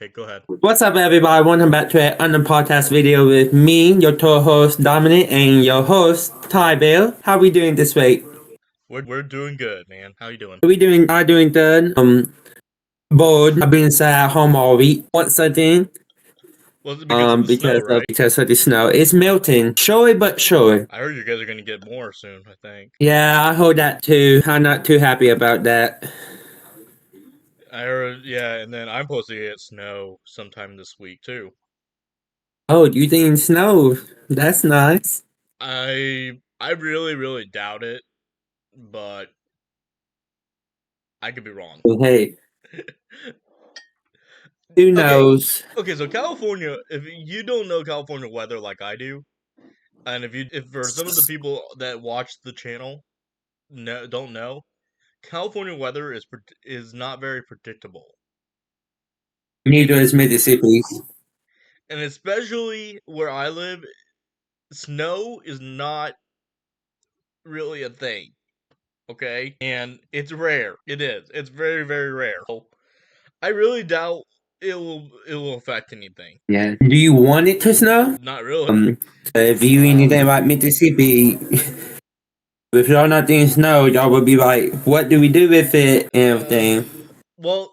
Okay, go ahead. What's up, everybody? Welcome back to another podcast video with me, your co-host Dominic, and your host TyBear. How are we doing this week? We're doing good, man. How you doing? I'm doing good. Bored. I've been sat at home all week. What's again? Well, it's because of the snow, right? Because of the snow. It's melting, surely but sure. I heard you guys are gonna get more soon, I think. Yeah, I heard that too. I'm not too happy about that. I heard, yeah, and then I'm supposed to get snow sometime this week too. Oh, you think snow? That's nice. I really doubt it, but I could be wrong. Hey, who Okay, knows? okay, so California, if you don't know California weather like I do, and if for some of the people that watch the channel don't know, California weather is not very predictable. Neither is Mississippi. And especially where I live, snow is not really a thing. Okay? And it's rare. It is. It's very rare. So I really doubt it will affect anything. Yeah. Do you want it to snow? Not really. If you anything about Mississippi, if y'all not doing snow, y'all would be like, what do we do with it and everything? Well,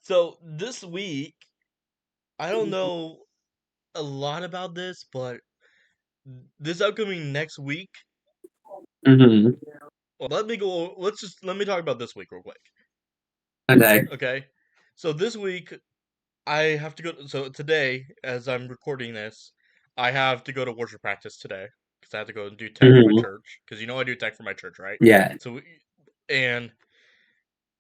so this week, I don't know a lot about this, but this upcoming next week, Mm-hmm. well, let me talk about this week real quick. Okay. Okay? So this week I have to go. So today, as I'm recording this, I have to go to worship practice today because I have to go and do tech for my Mm-hmm. church. Because I do tech for my church, right? Yeah. And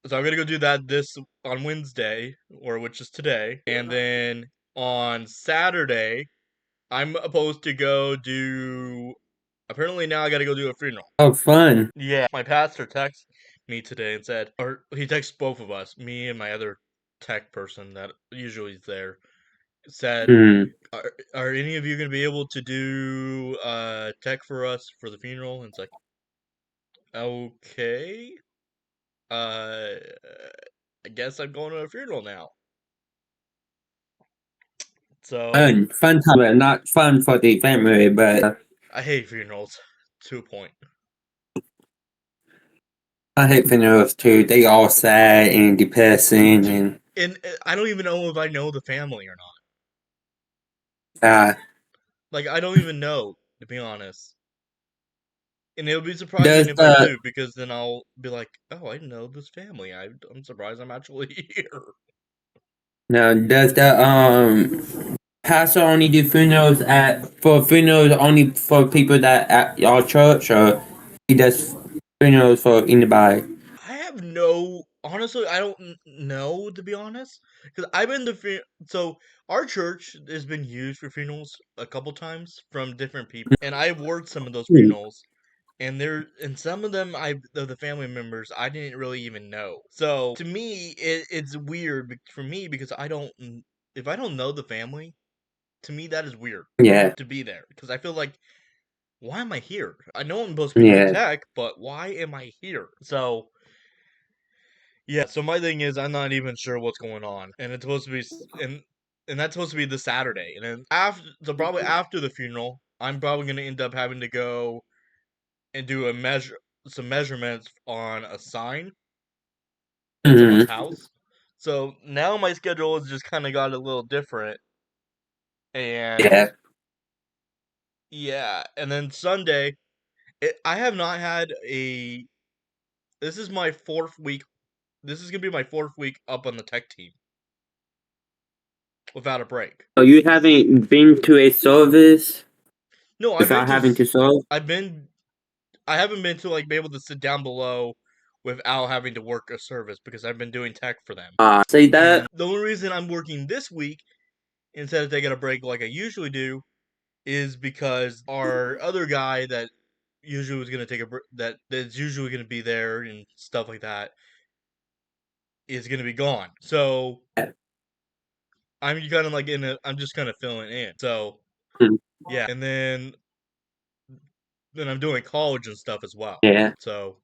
so I'm gonna go do that this on Wednesday, or which is today, and then on Saturday I'm supposed to go do. Apparently now I got to go do a funeral. Oh, fun. Yeah, my pastor texted me today and said, or he texted both of us, me and my other tech person that usually is there, said, Mm. are any of you going to be able to do tech for us for the funeral? And it's like, okay, uh, I guess I'm going to a funeral now. So Fun time, but not fun for the family, but I hate funerals to a point. I hate funerals too. They all sad and depressing and And I don't even know if I know the family or not. uh Like I don't even know, to be honest. And it'll be surprising does if I the do, because then I'll be like, "Oh, I know this family. I'm surprised I'm actually here." now does the pastor only do funerals for funerals only for people that at your church, or he does funerals for anybody? I have no, honestly, I don't know, to be honest, because I've been to so our church has been used for funerals a couple times from different people, and I've worked some of those Hmm. funerals, and some of them the family members I didn't really even know. So to me, it's weird for me because if I don't know the family, to me that is weird Yeah, to be there because I feel like, why am I here? I know I'm supposed to be doing yeah, tech, but why am I here? So yeah, so my thing is I'm not even sure what's going on, and it's supposed to be and that's supposed to be the Saturday, and then probably after the funeral, I'm probably gonna end up having to go and do some measurements on a sign at someone's hmm, house. So now my schedule has just kind of got a little different, and yeah. yeah, and then Sunday, I have not had a. This is my fourth week. This is gonna be my fourth week up on the tech team without a break. So you haven't been to a service No, without having to serve? I've been. I haven't been to like be able to sit down below without having to work a service because I've been doing tech for them. Say And that. the only reason I'm working this week instead of taking a break like I usually do is because our other guy that usually was gonna take a that's usually gonna be there and stuff like that is gonna be gone. So I'm kind of like I'm just kind of filling in. So Hmm. yeah, and then I'm doing college and stuff as well. Yeah. So,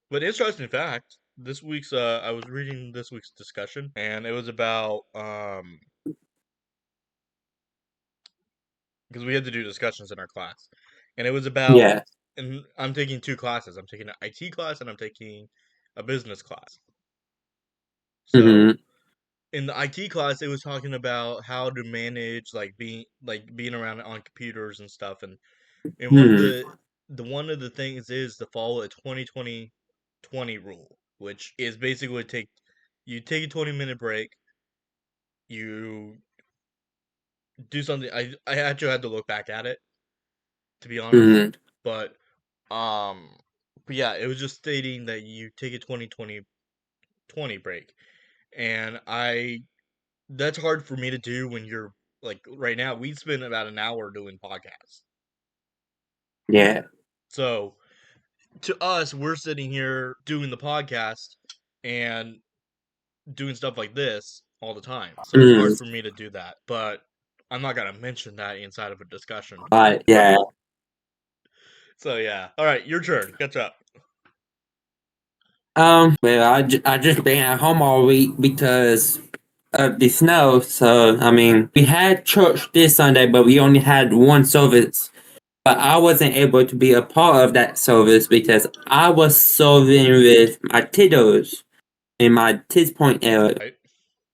but interesting fact, this week's I was reading this week's discussion, and it was about because we had to do discussions in our class, and it was about, Yeah. and I'm taking two classes. I'm taking an IT class and I'm taking a business class. So Mm-hmm. in the IT class, it was talking about how to manage being around on computers and stuff, and Hmm. one of the things is to follow a 20-20-20 rule, which is basically take a 20-minute break, you do something. I actually had to look back at it, to be honest, Hmm. but um but yeah, it was just stating that you take a 20-20-20 break, and I that's hard for me to do when you're like right now. We spend about an hour doing podcasts, Yeah. so to us, we're sitting here doing the podcast and doing stuff like this all the time. So it's hard Mm. for me to do that. But I'm not gonna mention that inside of a discussion. But yeah. So yeah. All right, your turn. Catch up. Well, I just been at home all week because of the snow. So I mean, we had church this Sunday, but we only had one service. But I wasn't able to be a part of that service because I was serving with my kiddos in my Tids Point area. Right.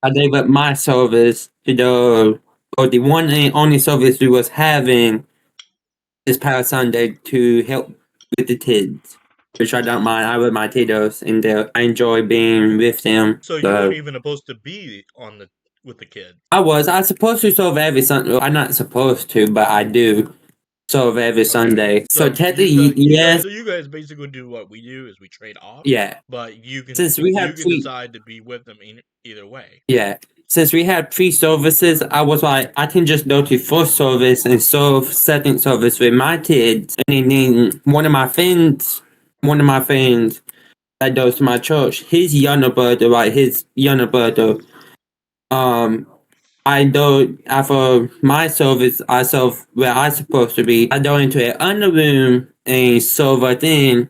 I gave up my service to the or the one and only service we was having this past Sunday to help with the kids, which I don't mind. I with my kiddos and I enjoy being with them. So you weren't So even supposed to be on the with the kids. I supposed to serve every Sunday. Well, I'm not supposed to, but I do serve every Okay. Sunday. So So technically, yes, you guys basically do what we do is we trade off, yeah. but Since we you had can free, decide to be with them either way. yeah. Since we had three services, I was like, I can just go to first service and serve second service with my kids. And then one of my friends that goes to my church, his younger brother, right, his younger brother, um, I go after my service, I serve where I supposed to be. I go into an under room and serve within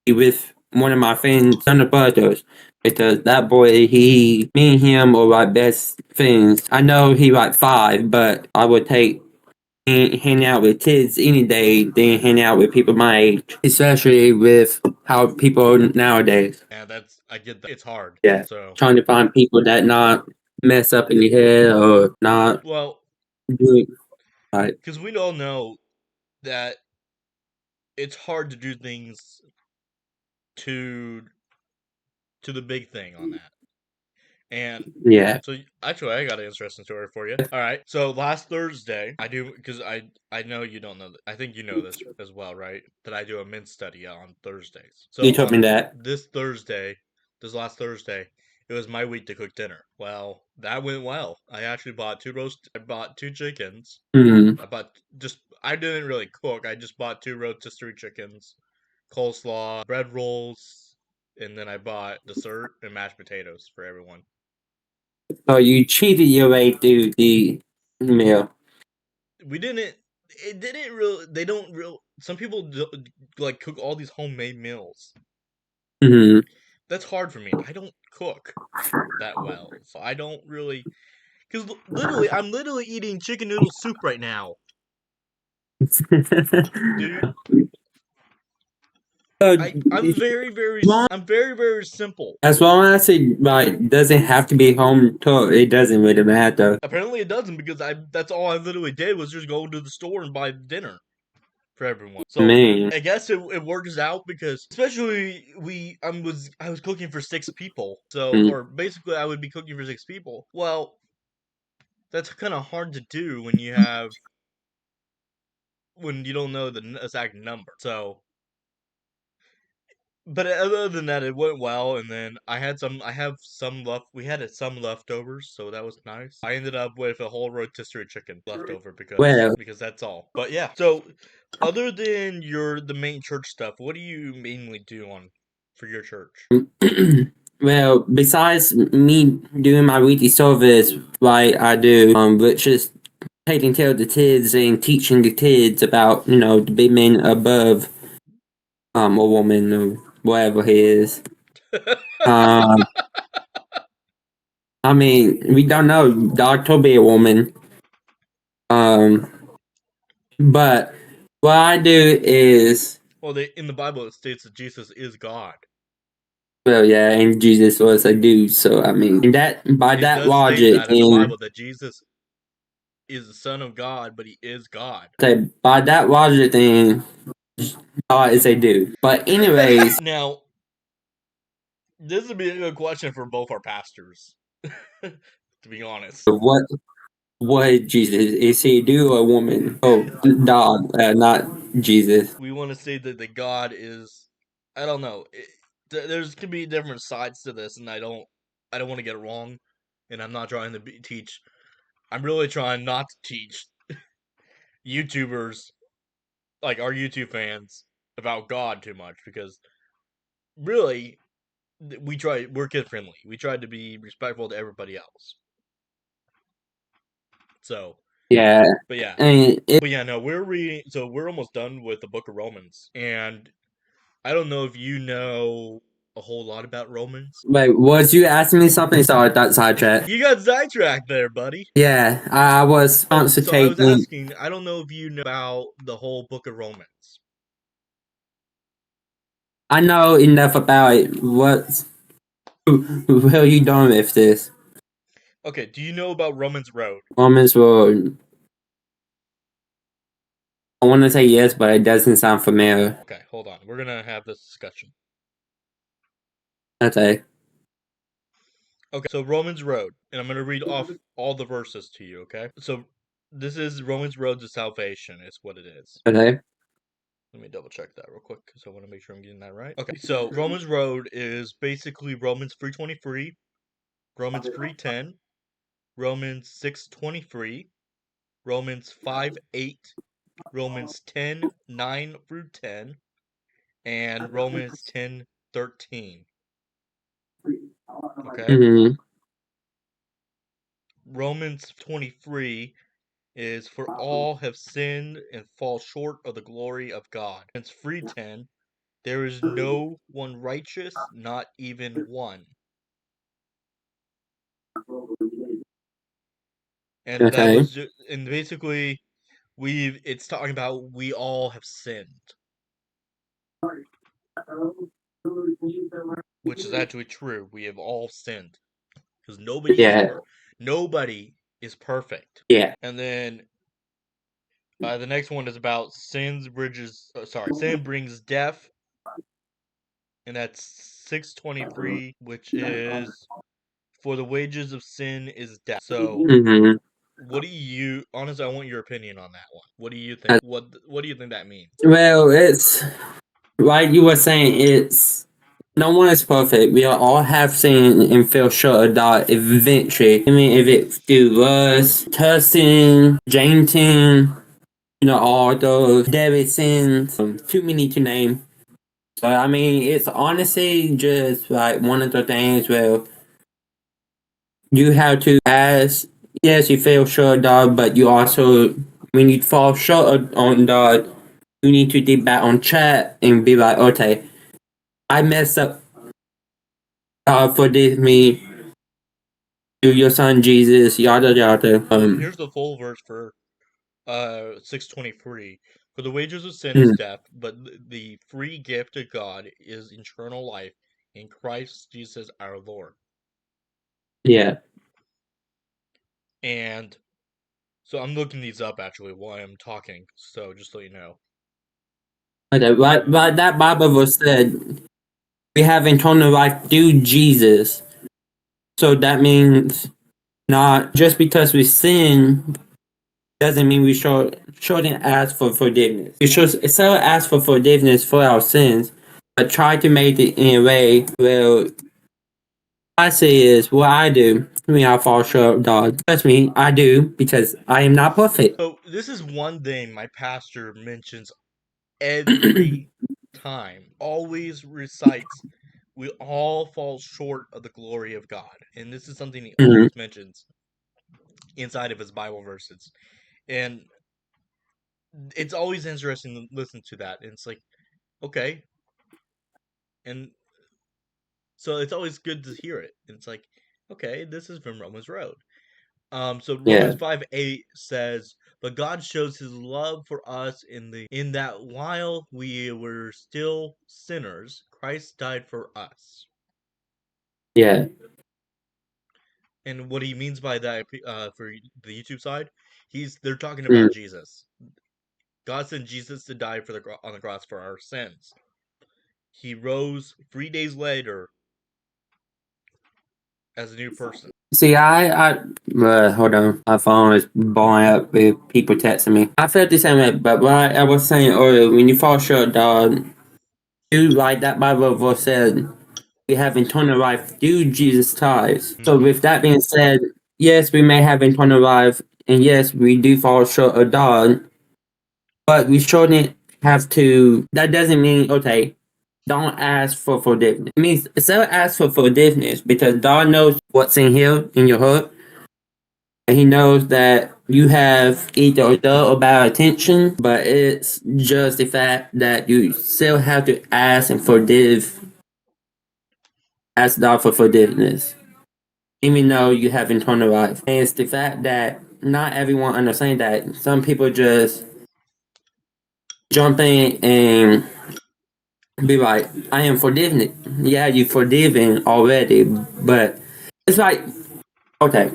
with one of my friends' younger brothers. Because that boy, me and him are like best friends. I know he like 5, but I would take hang out with kids any day than hang out with people my age. Especially with how people nowadays. And that's I get that. It's hard. Yeah. So Trying to find people that not mess up in your head or not well, do it right. because we all know that it's hard to do things to the big thing on that. And Yeah. so actually, I got an interesting story for you. All right. So last Thursday, I do because I know you don't know. I think you know this as well, right? That I do a mint study on Thursdays. You So told me on that. this Thursday, this last Thursday, it was my week to cook dinner. Well, that went well. I actually bought two roast. I bought two chickens. Hmm. I didn't really cook. I just bought two rotisserie chickens, coleslaw, bread rolls, and then I bought dessert and mashed potatoes for everyone. So you cheated your way through the meal. We didn't. It didn't real. They don't real. Some people like cook all these homemade meals. Hmm. That's hard for me. I don't cook that well, so I don't really. Because literally, I'm literally eating chicken noodle soup right now, dude. So, I'm very very simple. as long as it like doesn't have to be home cooked, it doesn't really matter. Apparently, it doesn't because I. That's all I literally did was just go to the store and buy dinner for everyone. So Man. I guess it works out because especially I was cooking for 6 people. So Mm. or basically I would be cooking for 6 people. Well, that's kind of hard to do when you don't know the exact number. So but other than that, it went well, and then I have some left. We had some leftovers, so that was nice. I ended up with a whole rotisserie chicken left over Well, because that's all. But yeah, so other than the main church stuff, what do you mainly do on for your church? well, besides me doing my weekly service, like I do, which is taking care of the kids and teaching the kids about, the big men above, a woman or whatever he is. Um, I mean, we don't know. God could be a woman. Um, but what I do is, Well, in the Bible it states that Jesus is God. well, yeah, and Jesus was a dude. So I mean, and that by It that does state logic, that in the and Bible that Jesus is the Son of God, but he is God. by that logic, then God is a dude. But anyways, Now, this would be a good question for both our pastors, to be honest. what Jesus is he a dude or a woman? Oh, dog, not Jesus. We want to say that the God is, I don't know. There's could be different sides to this, and I don't want to get it wrong, and I'm not trying to teach. I'm really trying not to teach YouTubers like our YouTube fans about God too much because really we're kid friendly. We try to be respectful to everybody else. So, Yeah, but yeah. and But yeah, no, we're reading so we're almost done with the book of Romans. And I don't know if you know a whole lot about Romans. wait, was you asking me something? Sorry, that sidetrack. You got sidetracked there, buddy. Yeah, I was Oh, so I was concentrating. asking, I don't know if you know about the whole book of Romans. I know enough about it. What are you doing with this? Okay, do you know about Romans Road? Romans road. I want to say yes, but it doesn't sound familiar. Okay, hold on. We're gonna have this discussion. Okay, Okay, so Romans Road, and I'm gonna read off all the verses to you, okay? So this is Romans Road to Salvation, is what it is. okay. Let me double check that real quick because I want to make sure I'm getting that right. Okay, so Romans Road is basically Romans 3:23, Romans 3:10, Romans 6:23, Romans 5:8, Romans 10:9 through 10, and Romans 10:13. Okay, Mm-hmm. Romans 23 is for all have sinned and fall short of the glory of God. Romans 3:10, there is no one righteous, not even one. And that Okay. was and basically it's talking about we all have sinned, which is actually true. We have all sinned because Yeah. nobody is perfect. Yeah. And then the next one is about sin brings death, and that's 6:23, which is for the wages of sin is death. So, Mm-hmm. what do you honestly? I want your opinion on that one. What do you think? What do you think that means? Well, it's like you were saying. It's no one is perfect. We all have seen and feel short of that eventually. I mean, if it's through lust, cursing, janting, all those David sins, too many to name. So I mean, it's honestly just like one of the things where you have to ask. Yes, you feel short, dog, but you also when you fall short on dog, you need to get back on track and be like, okay, I messed up. Forgive me, to your son Jesus, yada yada. So here's the full verse for 6:23. For the wages of sin is Mm, death, but the free gift of God is eternal life in Christ Jesus our Lord. yeah. And so I'm looking these up actually while I'm talking. So just so you know. Okay, but that Bible verse said we have eternal life through Jesus. So that means not just because we sin doesn't mean we shouldn't ask for forgiveness. We should still ask for forgiveness for our sins, but try to make it in a way where I say is what I do. I mean, I fall short, dog. Trust me, I do because I am not perfect. So this is one thing my pastor mentions every time. Always recites we all fall short of the glory of God. And this is something he Mhm. always mentions inside of his Bible verses. And it's always interesting to listen to that. And it's like, okay. And So it's always good to hear it. And it's like, okay, this is from Romans Road. So Yeah, Romans 5:8 says, "But God shows His love for us in that while we were still sinners, Christ died for us." yeah. And what he means by that, for the YouTube side, they're talking Mm. about Jesus. God sent Jesus to die on the cross for our sins. He rose 3 days later as a new person. See, hold on. My phone is blowing up with people texting me. I felt the same way, but what I was saying earlier, when you fall short, dog, you like that Bible verse said, we have eternal life through Jesus Christ. So Mm-hmm. with that being said, yes, we may have eternal life, and yes, we do fall short of God, but we shouldn't have to. That doesn't mean okay. Don't ask for forgiveness. It means still ask for forgiveness because God knows what's in here in your heart, and He knows that you have either dull or bad attention. But it's just the fact that you still have to ask and ask God for forgiveness, even though you have eternal life. And it's the fact that not everyone understands that. Some people just jump in and be like, I am forgiven. Yeah, you forgiven already, but it's like, okay,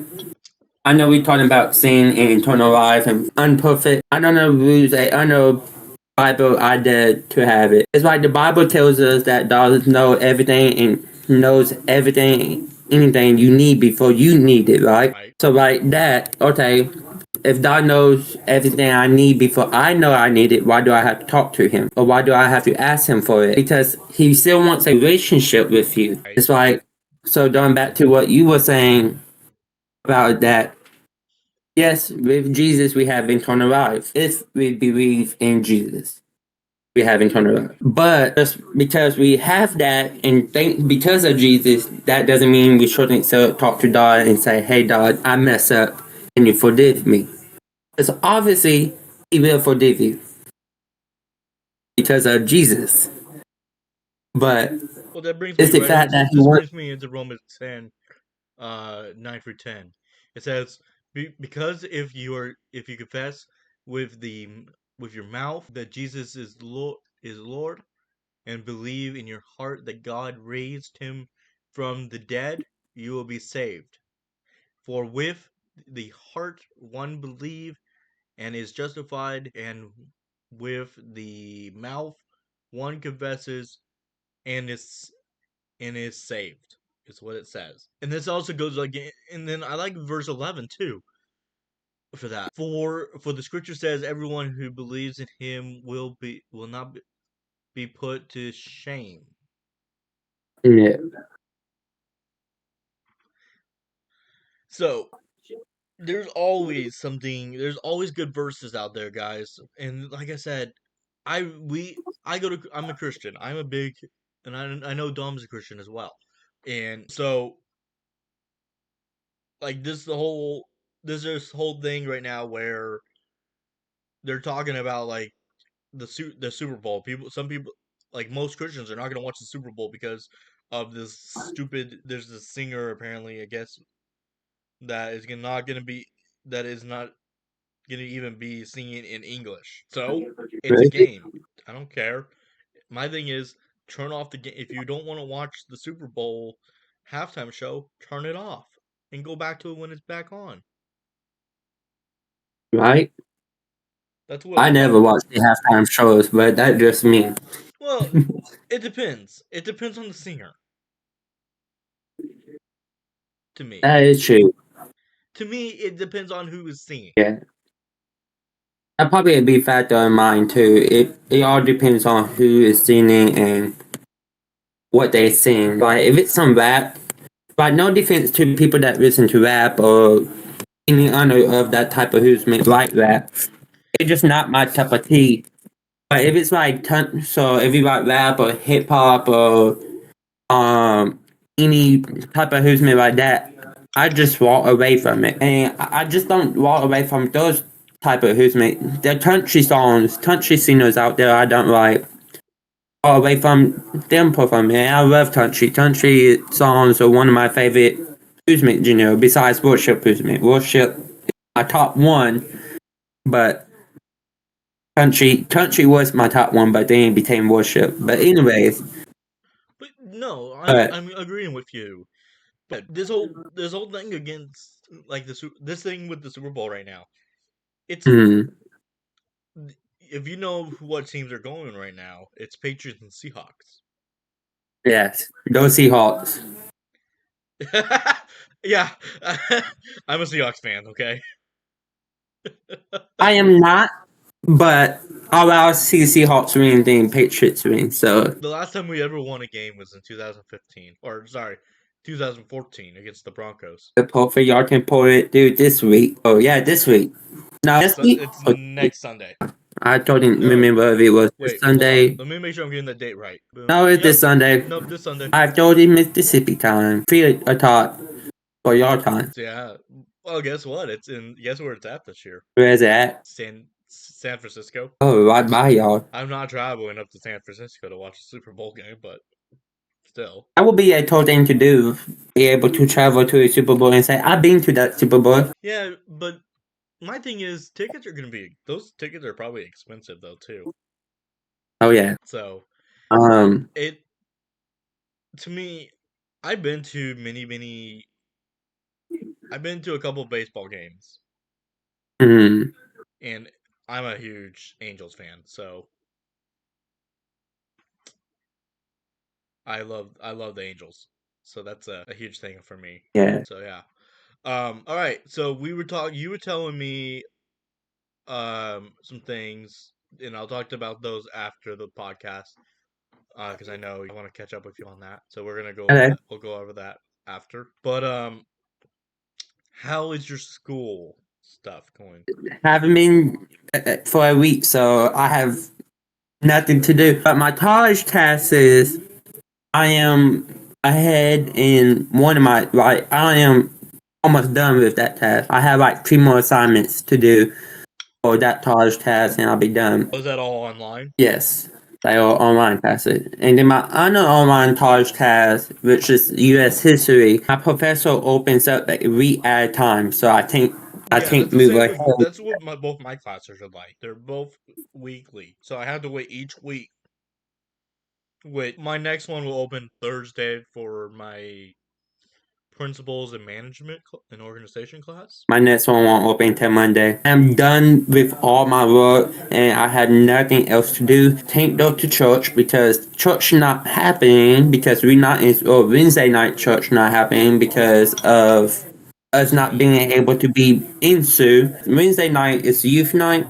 I know we're talking about sin and eternal life and unperfect. I don't know rules. I know Bible I did to have it. It's like the Bible tells us that God knows everything and knows everything, anything you need before you need it, right? Right. So like that, okay, if God knows everything I need before I know I need it, why do I have to talk to Him? Or why do I have to ask Him for it? Because He still wants a relationship with you. Right. It's like, so going back to what you were saying about that, yes, with Jesus we have eternal life. If we believe in Jesus, we have eternal life. But just because we have that and think because of Jesus, that doesn't mean we shouldn't still talk to God and say, hey, God, I mess up. Can you forgive me? Because obviously, He will forgive you because of Jesus. But Well, that brings it's me the right fact into that He wants. Romans 10, 9 through 10. It says, because if you confess with the with your mouth that Jesus is Lord, and believe in your heart that God raised him from the dead, you will be saved. For with the heart one believes and is justified, and with the mouth one confesses and is saved. Is what it says. And this also goes like, and then I like verse 11 too for that. For the scripture says, everyone who believes in him will not be put to shame. Yeah, So there's always good verses out there, guys. And like I said, I'm a Christian. I'm a big, and I know Dom's a Christian as well. And so like this whole thing right now where they're talking about like the Super Bowl. Some people, like most Christians, are not going to watch the Super Bowl because of this stupid. There's this singer apparently, I guess, that is not going to be that is not going to even be singing in English. So it's a really? game. I don't care. My thing is turn off the game. If you don't want to watch the Super Bowl halftime show, turn it off and go back to it when it's back on. Right? I What never watched the halftime shows, but that's just me. well, it depends. It depends on the singer. To me, That is true. it depends on who is singing. Yeah. That probably a big factor in mine too. It all depends on who is singing and what they sing. Like if it's some rap, like no defense to people that listen to rap or any other of that type of who's made like rap. It's just not my cup of tea. But if it's like so if you like rap or hip hop or um any type of who's made like that, I just walk away from it. And I just don't walk away from those type of who's made. The country songs, country singers out there I don't like. all away from them performing. I love country. Country songs are one of my favorite music genre besides worship music. Worship is my top one, but country was my top one, but then it became worship. But anyways, But no, but I'm agreeing with you. But this whole thing against like this thing with the Super Bowl right now. It's mm, if you know what teams are going right now, it's Patriots and Seahawks. yes, those Seahawks. Yeah, I'm a Seahawks fan. Okay. I am not, but I'll allow see Seahawks win than Patriots win. So The last time we ever won a game was in 2015, or sorry, 2014 against the Broncos. hopefully y'all can pull it, dude, this week. Oh yeah, this week. No, this week. It's Oh, next Sunday. I don't even No, remember if it was this wait, hold on. Sunday. Let me make sure I'm getting the date right. Boom. No, it's this Yep. Sunday. Nope, this Sunday. 5:30 Mississippi time. 3 o'clock for your time. So yeah. Well, guess what? It's in. Guess where it's at this year? Where is it at? San Francisco. Oh, right by y'all. I'm not traveling up to San Francisco to watch a Super Bowl game, but still. That would be a total thing to do. Be able to travel to a Super Bowl and say, I've been to that Super Bowl. Yeah, but my thing is, tickets are gonna be. Those tickets are probably expensive though too. Oh yeah. So Um. it to me, I've been to many. I've been to a couple baseball games, Mm, and I'm a huge Angels fan, so I love the Angels. So that's a huge thing for me. yeah. So yeah. All right. So we were talking. You were telling me some things, and I'll talk about those after the podcast. Because I know you want to catch up with you on that. So we're gonna go over Hello. that. We'll go over that after. But how is your school stuff going? Haven't been for a week, so I have nothing to do. But my college classes, I am ahead in one of my like I am almost done with that task. I have like 3 more assignments to do for that college task, and I'll be done. Was that all online? Yes, they are online classes. And then my other online college task, which is U.S. history, my professor opens up a week at a time, so I Yeah, can't that's the move same ahead. with that's what both my classes are like. They're both weekly, so I have to wait each week. Wait, my next one will open Thursday for my principles and management and organization class. My next one won't open till Monday. I'm done with all my work and I had nothing else to do. Can't go to church because church not happening because we not in or Wednesday night church not happening because of us not Sue. being able to be in Sioux. Wednesday night is youth night,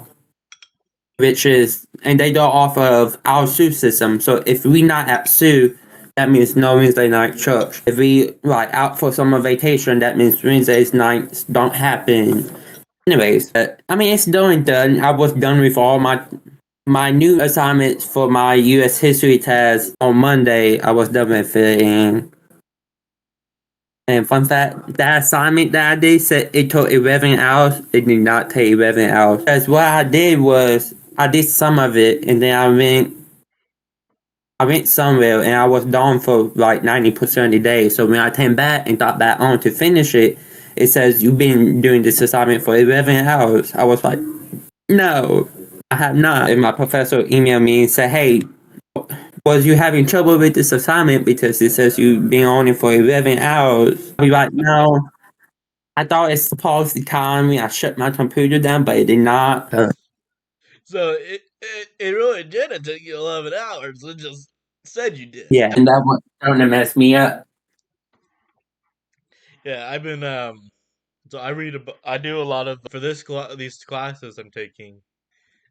which is and they go off of our Sioux system. So if we not at Sioux, that means no Wednesday night church. If we like out for summer vacation, that means Wednesdays nights don't happen. Anyways, I mean it's done. I was done with all my new assignments for my U.S. history test on Monday. I was done with it, and fun fact, that assignment that I did said it took 11 hours. It did not take 11 hours. Because what I did was I did some of it, and then I went somewhere, and I was gone for like 90% of the day. So when I came back and got back on to finish it, it says you've been doing this assignment for 11 hours. I was like, no, I have not. And my professor emailed me and said, hey, was you having trouble with this assignment because it says you've been on it for 11 hours? I'll be like, no, I thought it's supposed to time me. I shut my computer down, but it did not. So it really didn't take you 11 hours. It just said you did. Yeah, and that was starting to mess me up. Yeah, I've been so I do a lot of for these classes I'm taking.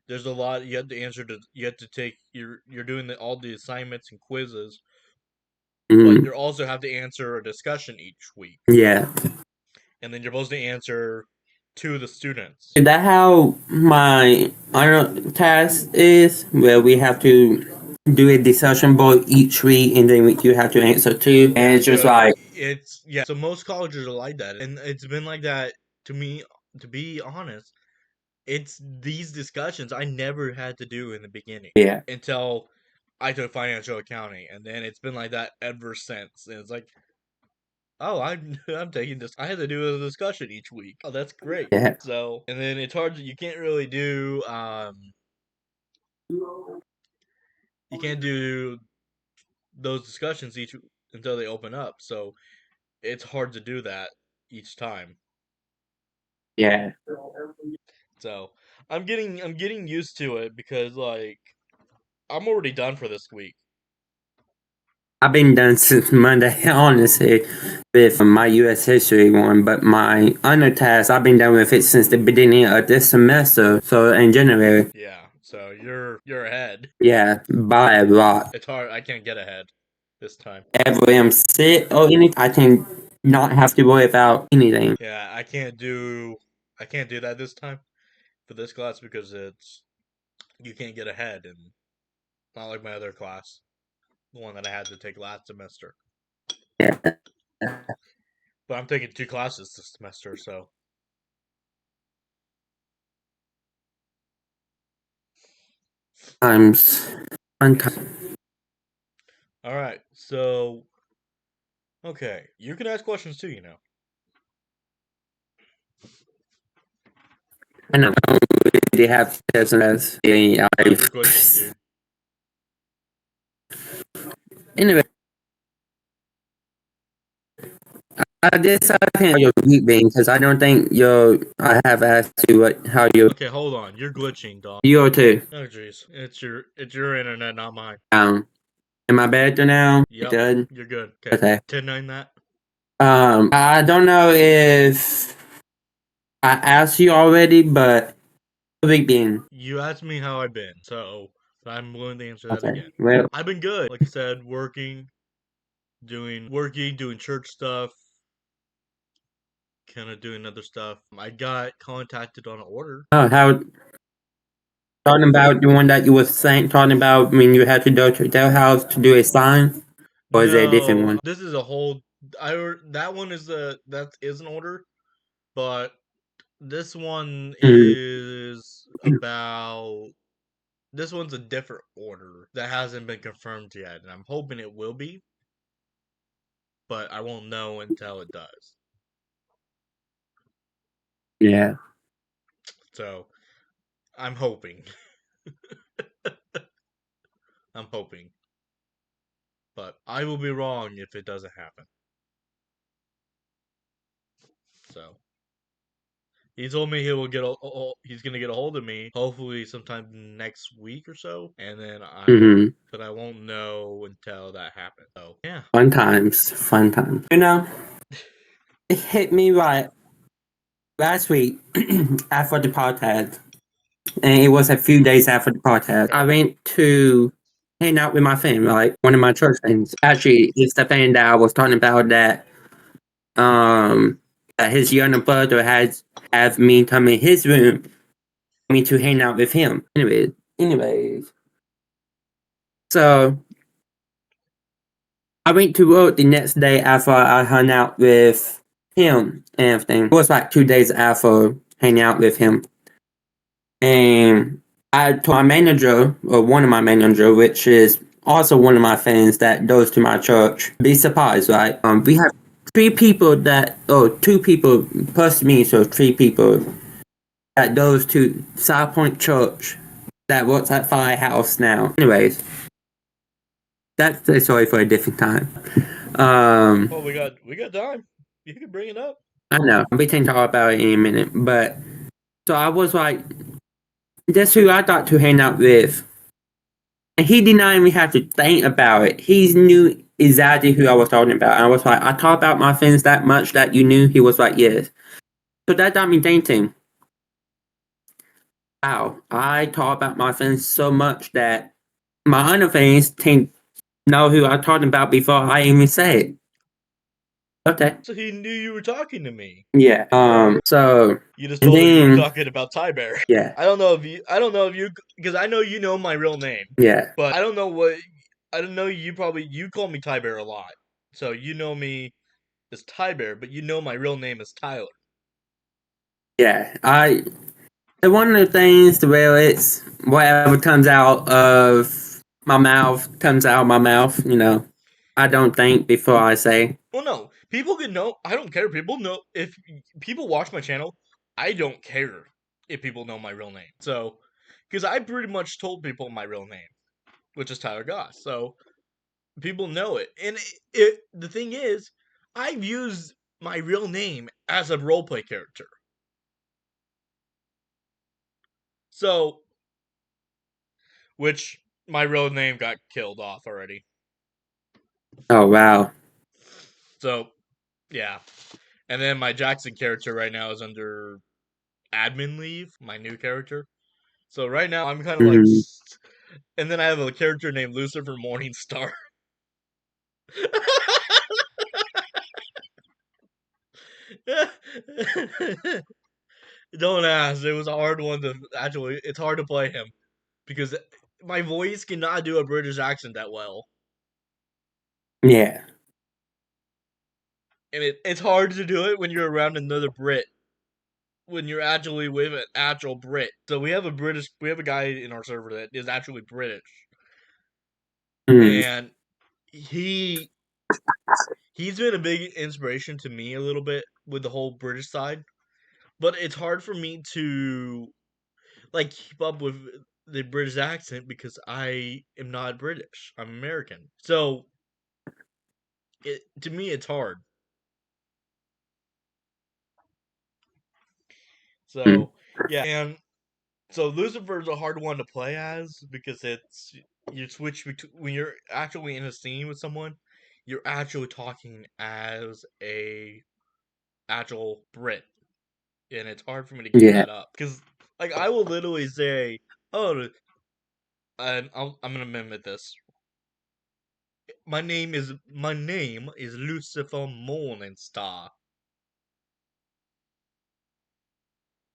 There's a lot you have to you have to take you're doing all the assignments and quizzes, but Mm, you also have to answer a discussion each week. yeah. And then you're supposed to answer to the students. Is that how my other task is? Where we have to do a discussion board each week and then you have to answer two. And Yeah, it's just so like, so most colleges are like that, and it's been like that to me. To be honest, it's these discussions I never had to do in the beginning yeah. until I took financial accounting, and then it's been like that ever since. And it's like, oh, I'm I'm taking this. I had to do a discussion each week. Oh, that's great. Yeah. So, and then it's hard. You can't really do. You can't do those discussions each until they open up. So it's hard to do that each time. Yeah. So I'm getting used to it because like I'm already done for this week. I've been done since Monday, honestly, with my U.S. history one, but my other task, I've been done with it since the beginning of this semester, so in January. Yeah. So you're ahead. Yeah, by a lot. It's hard. I can't get ahead this time. Ever I'm sick or anything, I can not have to worry about anything. Yeah, I can't do that this time for this class because it's you can't get ahead and not like my other class, the one that I had to take last semester. Yeah, But I'm taking two classes this semester, so times, sometimes. all right. So okay, you can ask questions too. I don't really have tests as Oh, you're glitching, dude. anyway. I guess I can't your week being because I don't think I have asked you how you Okay, hold on. You're glitching, dog. you too. Oh jeez, it's your internet, not mine. Am I better now? Yep, Good. you're good. Okay, Okay. 10-9 that. I don't know if I asked you already, but week being You asked me how I've been, so I'm willing to answer that okay. again. Well, I've been good. Like I said, working, doing church stuff, kind of doing other stuff. I got contacted on an order. how talking about the one that you were saying talking about when you had to go to their house to do a sign, or is it a different No, one? this is a whole. That one is an order, but this one Mm, is about. This one's a different order that hasn't been confirmed yet, and I'm hoping it will be, but I won't know until it does. yeah. So I'm hoping. I'm hoping, but I will be wrong if it doesn't happen. So he told me he's gonna get a hold of me hopefully sometime next week or so, and then Mm-hmm. but I won't know until that happens. So yeah. Fun times, fun times. It hit me right last week after the podcast, and it was a few days after the podcast. I went to hang out with my friend, like one of my church friends. Actually, it's the friend that I was talking about that his younger brother has have me come in his room for me to hang out with him. Anyways, so I went to work the next day after I hung out with him and everything. It was like 2 days after hanging out with him. And I told my manager, or one of my manager, which is also one of my friends that goes to my church, be surprised, right? We have two people plus me, so three people that goes to South Point Church that works at Firehouse now. Anyways, that's a story for a different time. Well, we got time. You can bring it up. I know. We can talk about it in a minute. But so I was like, that's who I thought to hang out with. And he did not even have to think about it. He knew exactly who I was talking about. And I was like, I talk about my friends that much that you knew? He was like, yes. So that got me thinking, wow, I talk about my friends so much that my other friends think know who I'm talking about before I even say it. Okay. So he knew you were talking to me. Yeah. So You just and told him you were then talking about TyBear. yeah. I don't know if you, because I know you know my real name, Yeah. but I don't know. You call me TyBear a lot, so you know me as TyBear, but you know my real name is Tyler. Yeah. One of the things where it's whatever comes out of my mouth comes out of my mouth. I don't think before I say. Well, no, people can know. I don't care. People know if people watch my channel. I don't care if people know my real name. So, because I pretty much told people my real name, which is Tyler Goss. So people know it. And the thing is, I've used my real name as a roleplay character. So, which my real name got killed off already. Oh wow. So, yeah. And then my Jackson character right now is under admin leave, my new character. So right now I'm kind of like, Mm-hmm. and then I have a character named Lucifer Morningstar. Don't ask. It was a hard one to actually. It's hard to play him because my voice cannot do a British accent that well, Yeah. and it's hard to do it when you're around another Brit. When you're actually with an actual Brit. So we have a guy in our server that is actually British, Mm. and he he's been a big inspiration to me a little bit with the whole British side. But it's hard for me to like keep up with the British accent because I am not British. I'm American. So to me it's hard. Mm. So yeah, and so Lucifer's a hard one to play as because it's you switch between when you're actually in a scene with someone, you're actually talking as a actual Brit, and it's hard for me to keep Yeah. that up because like I will literally say, "Oh," and I'm gonna mimic this. My name is Lucifer Morningstar,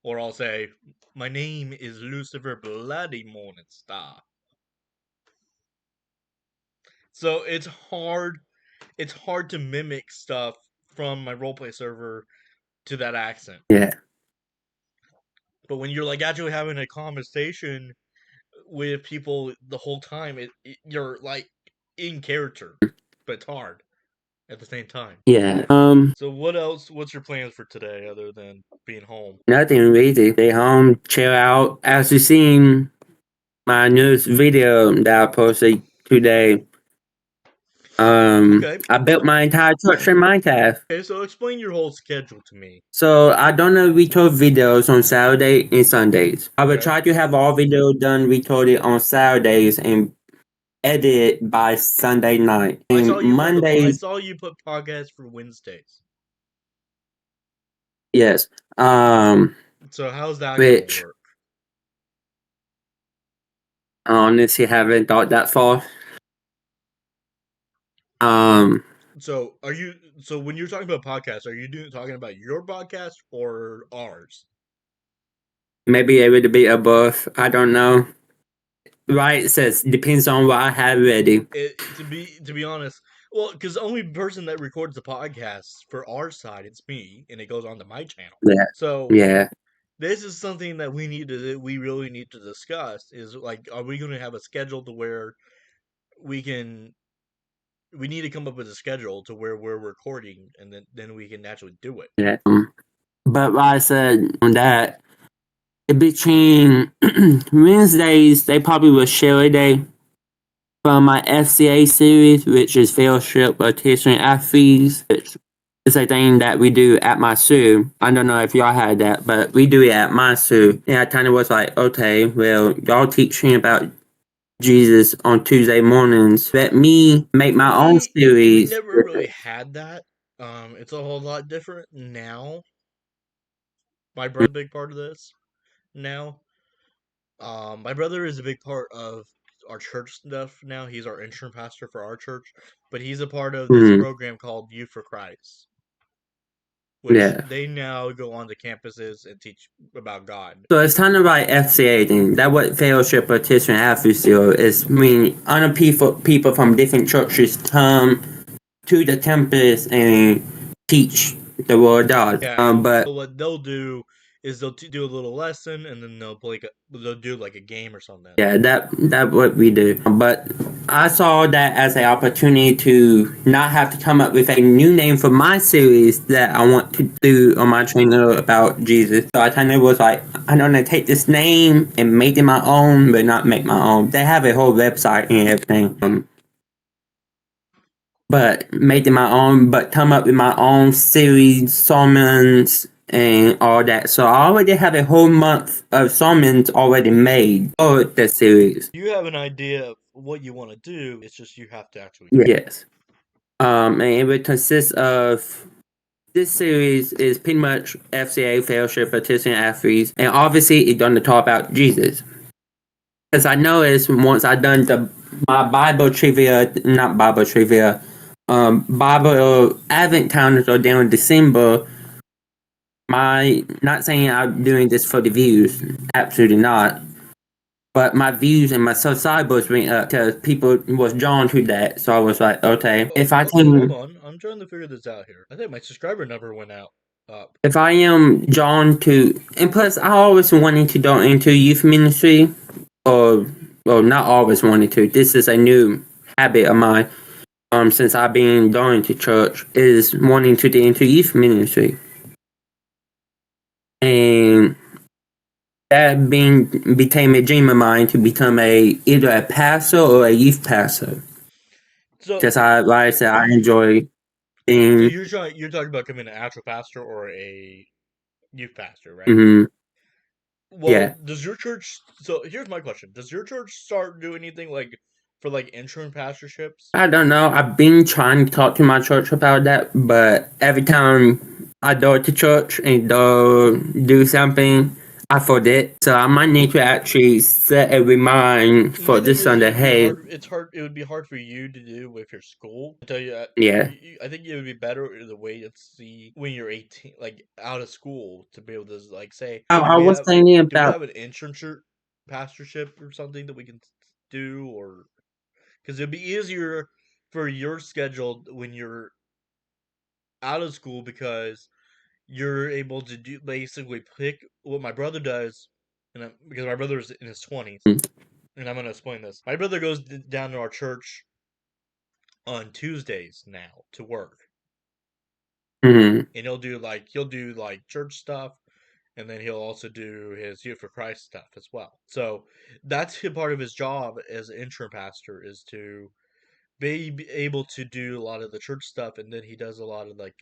or I'll say, "My name is Lucifer Bloody Morningstar." So it's hard. It's hard to mimic stuff from my roleplay server to that accent. Yeah. But when you're like actually having a conversation with people the whole time, you're like in character, but it's hard at the same time. Yeah. So what else? What's your plans for today other than being home? Nothing really. Stay home, chill out. As you seen my newest video that I posted today, Okay, I built my entire church in Minecraft. okay. So explain your whole schedule to me. So I don't know record videos on Saturday and Sundays. I will Okay. try to have all video done recorded on Saturdays and edit by Sunday night. And I Mondays, saw you put podcasts for Wednesdays. yes. So how's that gonna Which work? I honestly haven't thought that far. Um, So are you? So when you're talking about podcasts, are you talking about your podcast or ours? maybe it would be above. I don't know. Right, it says depends on what I have ready. To be honest, well, because the only person that records the podcast for our side it's me, and it goes onto my channel. Yeah, So yeah, this is something that we really need to discuss. Is like, are we going to have a schedule to where we can we need to come up with a schedule to where we're recording and then we can actually do it. yeah. But like I said on that, between Wednesdays, they probably will share a day from my FCA series, which is Fellowship of Teaching Athletes. It's a thing that we do at my zoo. I don't know if y'all had that, but we do it at my zoo. And I kind of was like, okay, well, y'all teaching about Jesus on Tuesday mornings. Let me make my own We series. never really had that. It's a whole lot different now. My brother's a big part of this now. My brother is a big part of our church stuff now. He's our interim pastor for our church, but he's a part of this Mm, program called Youth for Christ, which yeah. they now go on to campuses and teach about God. So it's kind of like FCA thing. That what Fellowship of Teaching Athletes do is other people from different churches come to the campus and teach the word of God. Yeah. But So what they'll do is they'll do a little lesson and then they'll do like a game or something. Yeah, that what we do. But I saw that as an opportunity to not have to come up with a new name for my series that I want to do on my channel about Jesus. So I kind of was like, I'm gonna take this name and make it my own, but not make my own. They have a whole website and everything. But made it my own, but come up with my own series, sermons, and all that. So I already have a whole month of sermons already made for the series. You have an idea of what you want to do. It's just you have to actually. Yes. And it would consist of this series is pretty much FCA Fellowship for Autistic Athletes, and obviously it's going to talk about Jesus. Because I noticed once I done my Bible trivia, not Bible trivia, Bible Advent calendars are down in December. My not saying I'm doing this for the views, absolutely not. But my views and my subscribers went up because people was drawn to that. So I was like, okay, if I Okay, hold can, on. I'm trying to figure this out here. I think my subscriber number went out up. if I am drawn to, and plus I always wanted to go into youth ministry, or well, not always wanted to. This is a new habit of mine. Since I've been going to church, is wanting to get into youth ministry, and that became a dream of mine to become either a pastor or a youth pastor. So, Because like I said, I enjoy so being. you're talking about becoming an actual pastor or a youth pastor, right? Mm-hmm, Well, yeah. does your church? So here's my question: does your church start doing anything like for like interim pastorships? I don't know. I've been trying to talk to my church about that, but every time I go to church and do something, I forget. So I might need to actually set a remind My for thing this is, Sunday. it'd be Hey, hard. It's hard. It would be hard for you to do with your school. I tell you, yeah. I think it would be better to wait and see when you're 18, like out of school, to be able to like say, I was thinking do we about. have an internship pastorship or something that we can do, or because it'd be easier for your schedule when you're out of school because you're able to do basically pick what my brother does, and because my brother's in his 20s, and I'm gonna explain this. My brother goes down to our church on Tuesdays now to work, Mm-hmm, and he'll do like church stuff, and then he'll also do his Youth for Christ stuff as well. So that's part of his job as an interim pastor is to be able to do a lot of the church stuff, and then he does a lot of like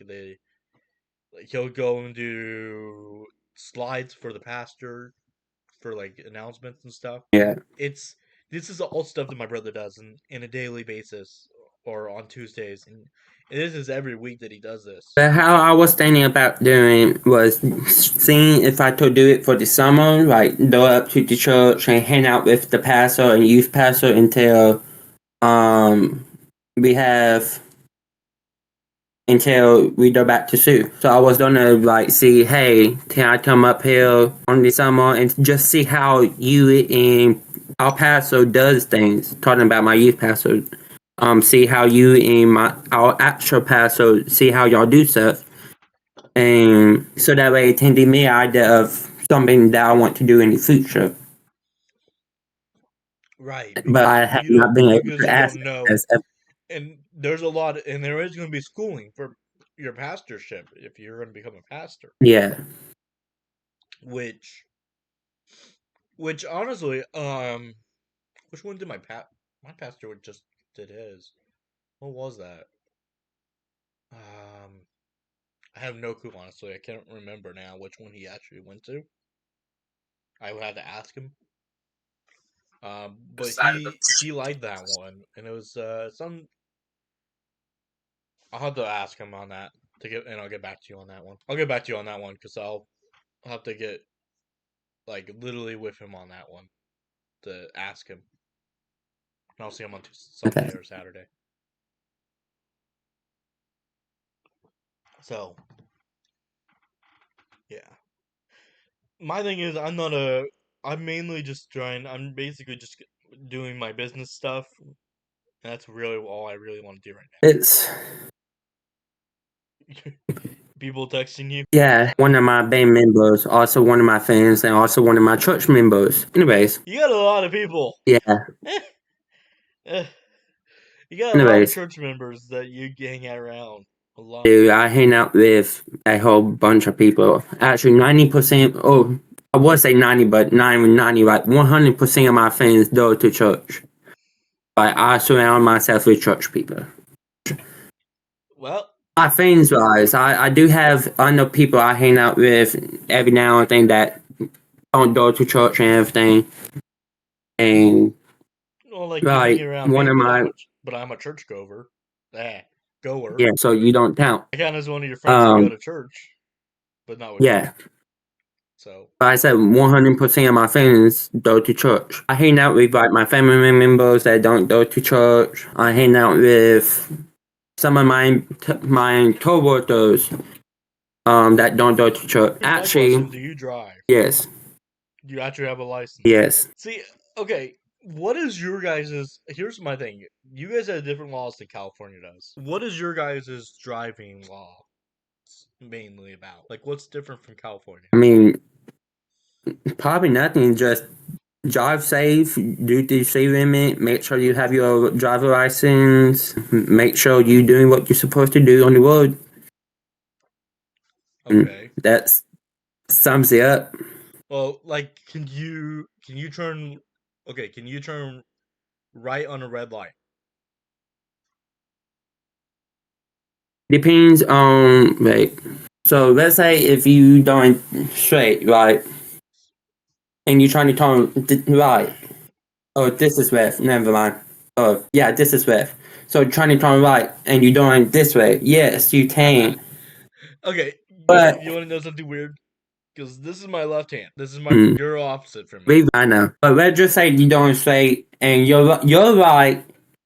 he'll go and do slides for the pastor for like announcements and stuff. yeah. It's this is all stuff that my brother does in a daily basis or on Tuesdays, and this is every week that he does this. But how I was thinking about doing was seeing if I could do it for the summer, like go up to the church and hang out with the pastor and youth pastor until um we have until we go back to school. So I was gonna like see, hey, can I come up here on the summer and just see how you and our pastor does things? Talking about my youth pastor, see how you and our actual pastor see how y'all do stuff, and so that way it can give me an idea of something that I want to do in the future. Right, But because I have not been able to you ask don't that know, because and there's a lot, and there is going to be schooling for your pastorship if you're going to become a pastor, yeah, which honestly, which one did my pastor would just did his? What was that? Um, I have no clue honestly. I can't remember now which one he actually went to. I would have to ask him. But he liked that one, and it was some. I'll have to ask him on that and I'll get back to you on that one. I'll get back to you on that one because I'll have to get like literally with him on that one to ask him, and I'll see him on Sunday okay. or Saturday. So yeah, my thing is I'm mainly just trying. I'm basically just doing my business stuff. And that's really all I really want to do right It's now. People texting you. Yeah, one of my band members, also one of my fans, and also one of my church members. Anyways, You got a lot of people. yeah. Eh, you got a lot of Anyways, church members that you hang around a lot. dude, I hang out with a whole bunch of people. Actually, 90%, oh, I would say 90, but 90, like 100% of my fans go to church. Like, I surround myself with church people. Well, My friends wise, I do have other people I hang out with every now and then that don't go to church and everything. And well, like you hanging like around one me, of my but I'm a church goer. Goer. yeah, so you don't count. I count as one of your friends that go to church, but not with Yeah. you. So But I said 100% of my friends go to church. I hang out with like my family members that don't go to church. I hang out with some of my coworkers that don't go to church. here's my question: do you drive? Yes. Do you actually have a license? Yes. See, okay, what is your guys's? Here's my thing: you guys have different laws than California does. What is your guys's driving law mainly about? Like, what's different from California? I mean, probably nothing. Just drive safe, do the speed limit, make sure you have your driver license, make sure you're doing what you're supposed to do on the road. Okay. That sums it up. Well, like, can you turn? Okay, can you turn right on a red light? Depends on like. So let's say if you going straight, right, and you're trying to turn right. Oh, this is left. Never mind. Oh, yeah, this is left. So you're trying to turn right, and you're doing this way. Yes, you can. Okay, But you want to know something weird? Because this is my left hand. This is my. You're opposite from me. leave I know. But let's just say you're doing straight, and you're right,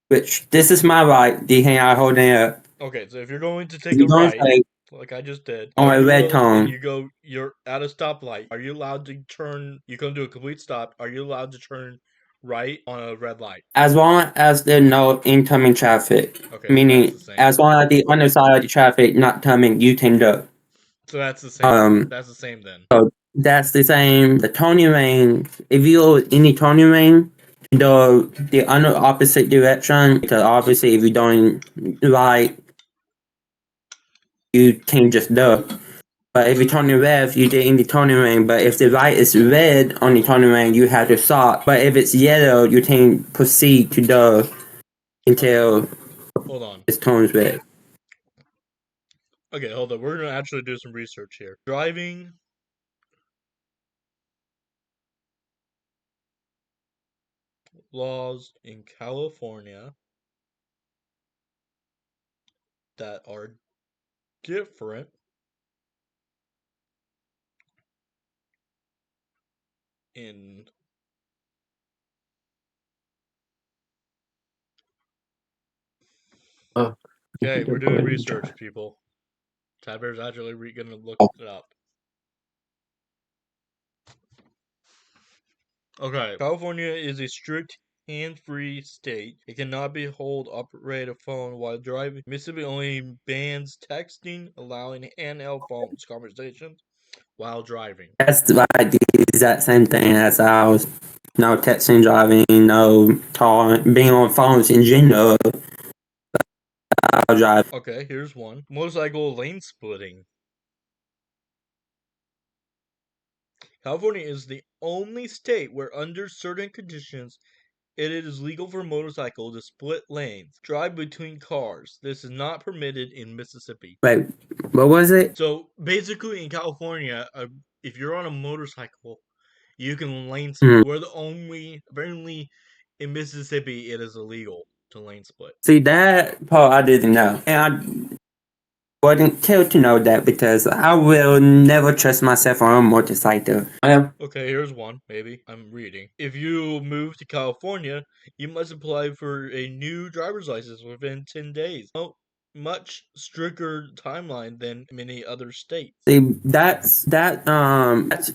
which this is my right. The hand I holding up. Okay, so if you're going to take You're a going right, straight like I just did, on a red and tone. you're at a stoplight. Are you allowed to turn? You come to a complete stop. Are you allowed to turn right on a red light? As long as there's no incoming traffic, Okay, meaning as long as the other side of the traffic not coming, you can go. So that's the same. That's the same then. So that's the same. The turning lane. If you go any turning lane, the other opposite direction. Because obviously, if you're doing right, you can just do. But if you're turning left, you get in the turning lane. But if the light is red on the turning lane, you have to stop. But if it's yellow, you can proceed to do until Hold on. it turns red. Okay, hold on. We're gonna actually do some research here. Driving laws in California that are different in Oh. Okay, we're doing research, people. TyBear's actually gonna look it up. Okay, California is a strict hands-free state. It cannot be hold operate a phone while driving. Mississippi only bans texting, allowing handheld phones conversations while driving. That's like the exact same thing as ours. No texting, driving, no talking, being on phones in general. I'll drive. Okay, here's one. Motorcycle lane splitting. California is the only state where, under certain conditions, it is legal for a motorcycle to split lanes, drive between cars. This is not permitted in Mississippi. Wait, what was it? So basically, in California, if you're on a motorcycle, you can lane split. We're the only, apparently, in Mississippi, it is illegal to lane split. See, that part I didn't know. And I wasn't killed to know that because I will never trust myself on a motorcycle. Okay, here's one. Maybe I'm reading. If you move to California, you must apply for a new driver's license within 10 days. Oh, much stricter timeline than many other states. See, that's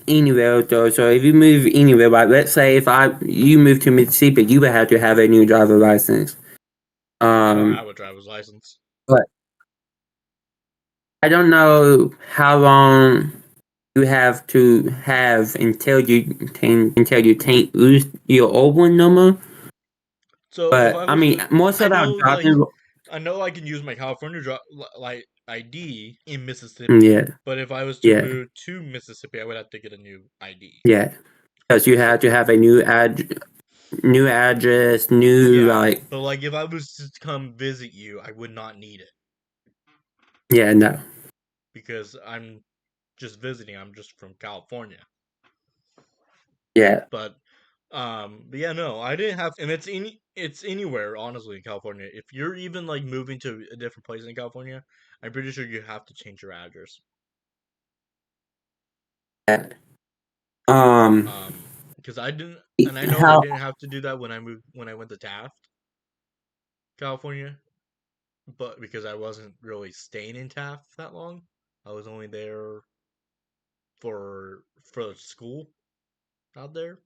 anywhere though. So if you move anywhere, like let's say if you move to Mississippi, you would have to have a new driver license. I don't have a driver's license. But I don't know how long you have to have until you can't use your old one no more. So if But I I was mean, to, most I of our know like driving, I know I can use my California like ID in Mississippi, yeah, but if I was to yeah, move to Mississippi, I would have to get a new ID. yeah, because you have So to have a new address, new yeah, like, but like if I was to come visit you, I would not need it yeah, no, because I'm just visiting. I'm just from California. yeah, But yeah, no, I didn't have, and it's anywhere honestly in California. If you're even like moving to a different place in California, I'm pretty sure you have to change your address. yeah. Um, Because I didn't, and I know I how didn't have to do that when I went to Taft, California, but because I wasn't really staying in Taft that long, I was only there for school out there.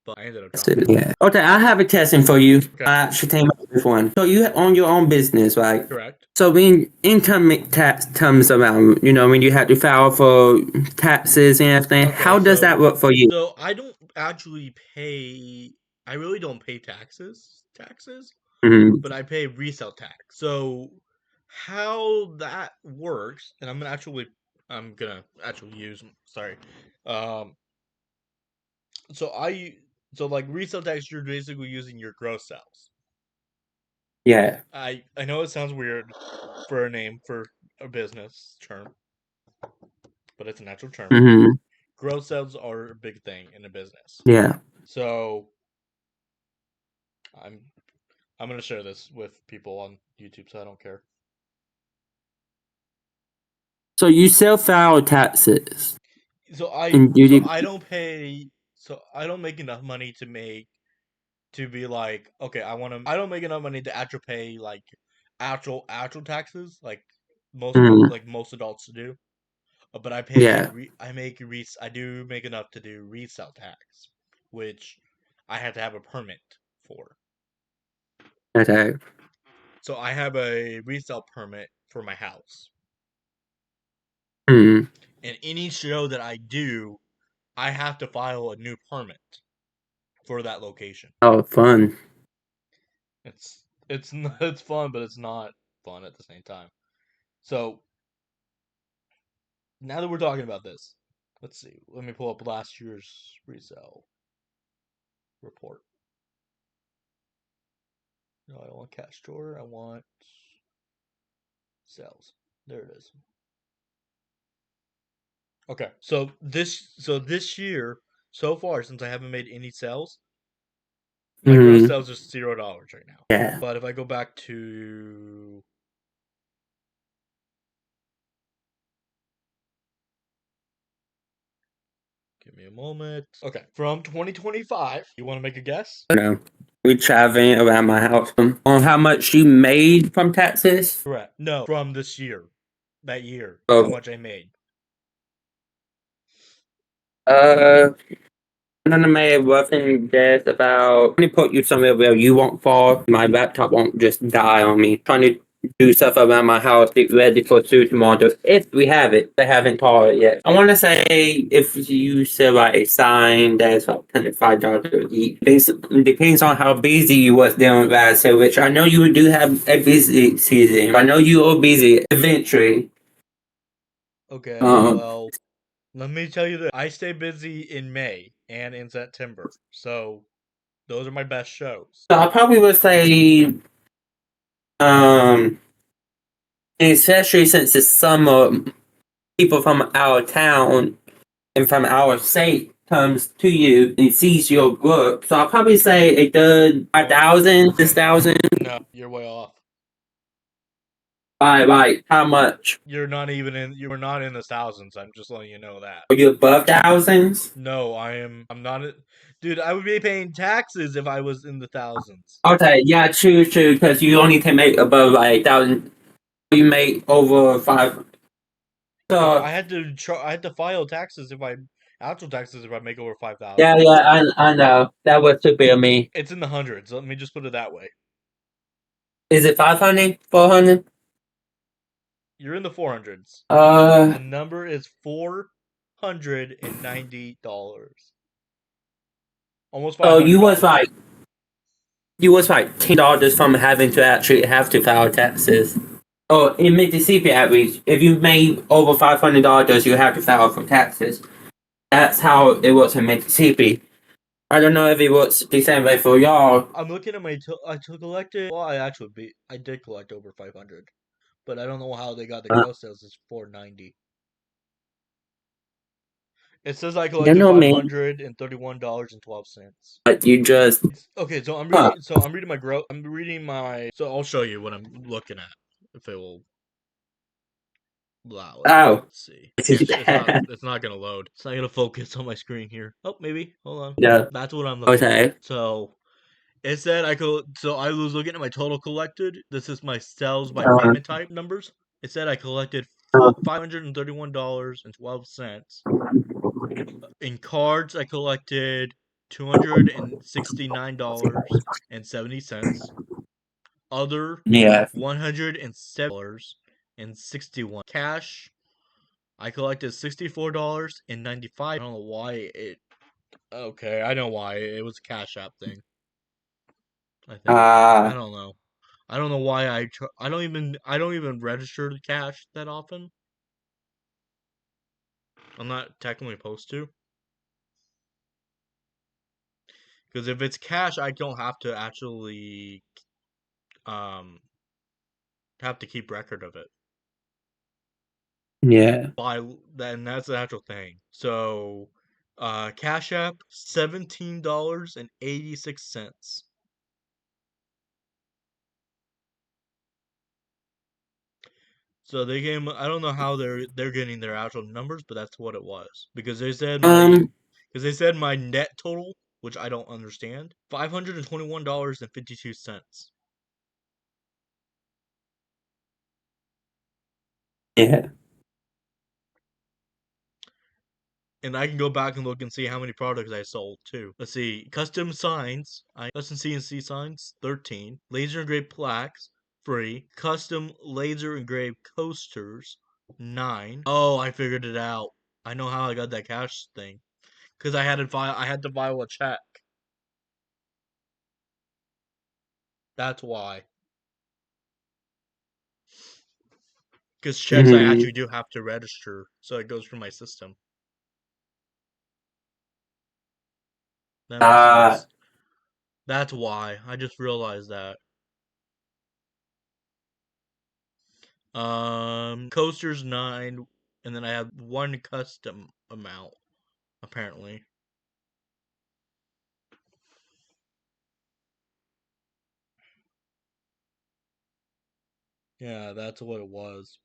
But I ended up dropping out. Yeah. Okay, I have a question for you. Okay, I actually came up with this one. So you own your own business, right? correct. So when income tax comes around, when you have to file for taxes and everything, Okay, how does that work for you? so I don't actually pay. I really don't pay taxes, Hmm. but I pay resale tax. So how that works, and I'm gonna actually use. Sorry. Um. So so like resale tax, you're basically using your gross sales. Yeah. I know it sounds weird for a name for a business term, but it's an actual term. Hmm. Gross sales are a big thing in a business. Yeah. So I'm I'm gonna share this with people on YouTube, so I don't care. So you self file taxes, So I and you so did. I don't pay. So I don't make enough money to be like, okay, I don't make enough money to actually pay like actual taxes Mhm. like most adults do. But Yeah. I do make enough to do resale tax, which I had to have a permit for. Okay. So I have a resale permit for my house, Hmm. and any show that I do, I have to file a new permit for that location. Oh, fun. It's fun, but it's not fun at the same time. So now that we're talking about this, let's see. Let me pull up last year's resale report. No, I don't want cash drawer. I want sales. There it is. Okay, so this year so far, since I haven't made any sales, my gross Hmm. sales is $0 right now. Yeah. But if I go back to, give me a moment. Okay, from 2025, you want to make a guess? No. We traveling around my house on how much you made from taxes. Correct. No, from this year, that year, how Oh. much I made. Uh. None of my roughing guess about. Let me put you somewhere where you won't fall. My laptop won't just die on me. Trying to do stuff around my house, get ready for two tomorrow. If we have it, they haven't taught it yet. I want to say if you sell like a sign, that's like $25 each. Depends on how busy you was doing last year, which I know you do have a busy season. I know you are busy eventually. Okay, Um, well, let me tell you this. I stay busy in May and in September. So those are my best shows. so I probably would say, um, especially since it's summer, people from our town and from our state comes to you and sees your work. So I'll probably say a good 5,000, 6,000. No, you're way off. By like how much? You were not in the thousands. I'm just letting you know that. Are you above thousands? No, I'm not dude, I would be paying taxes if I was in the thousands. Okay, yeah, true, because you only can make above like 1,000. You make over five. No, So I had to file taxes if I actual taxes if I make over yeah, 5,000. I know that was too big of me. It's in the hundreds. Let me just put it that way. Is it 500, 400? You're in the 400s. Uh The number is $490. Almost oh, you was $500. like $10 from having to actually have to file taxes. Oh, in Mississippi, at least, if you made over $500, you have to file for taxes. That's how it works in Mississippi. I don't know if it works the same way for y'all. I'm looking at I took collected. Well, I did collect over 500, but I don't know how they got the Uh, gross sales. It's 490. It says I you collected know me, $521.12. but you just Okay, so huh. I'm reading my I'm reading my. So I'll show you what I'm looking at if it will allow it. Oh, Let's see. this is bad. It's not gonna load. It's not gonna focus on my screen here. Oh, maybe. Hold on. Yeah. That's what I'm looking at. Okay. So it said I could. So I was looking at my total collected. This is my sales by Uh, payment type numbers. It said I collected uh, $531.12. In cards, I collected $269.70. Other yeah. $107.61. Cash, I collected $64.95. I don't know why it. Okay, I know why. It was a Cash App thing. I think. I Uh, don't know. I don't know why I don't even register the cash that often. I'm not technically supposed to, because if it's cash, I don't have to actually um have to keep record of it. yeah. By then that's the actual thing. So, Cash App $17.86. So they gave. I don't know how they're getting their actual numbers, but that's what it was because Um, they said my net total, which I don't understand, $521.52. yeah. And I can go back and look and see how many products I sold too. Let's see, custom CNC signs 13, laser engraved plaques free, custom laser engraved coasters 9. Oh, I figured it out. I know how I got that cash thing because I had to file a check. That's why. Because checks I Mm-hmm. actually do have to register, so it goes through my system. That makes Uh, sense. That's why. I just realized that. Coasters 9, and then I have one custom amount apparently. Yeah, that's what it was.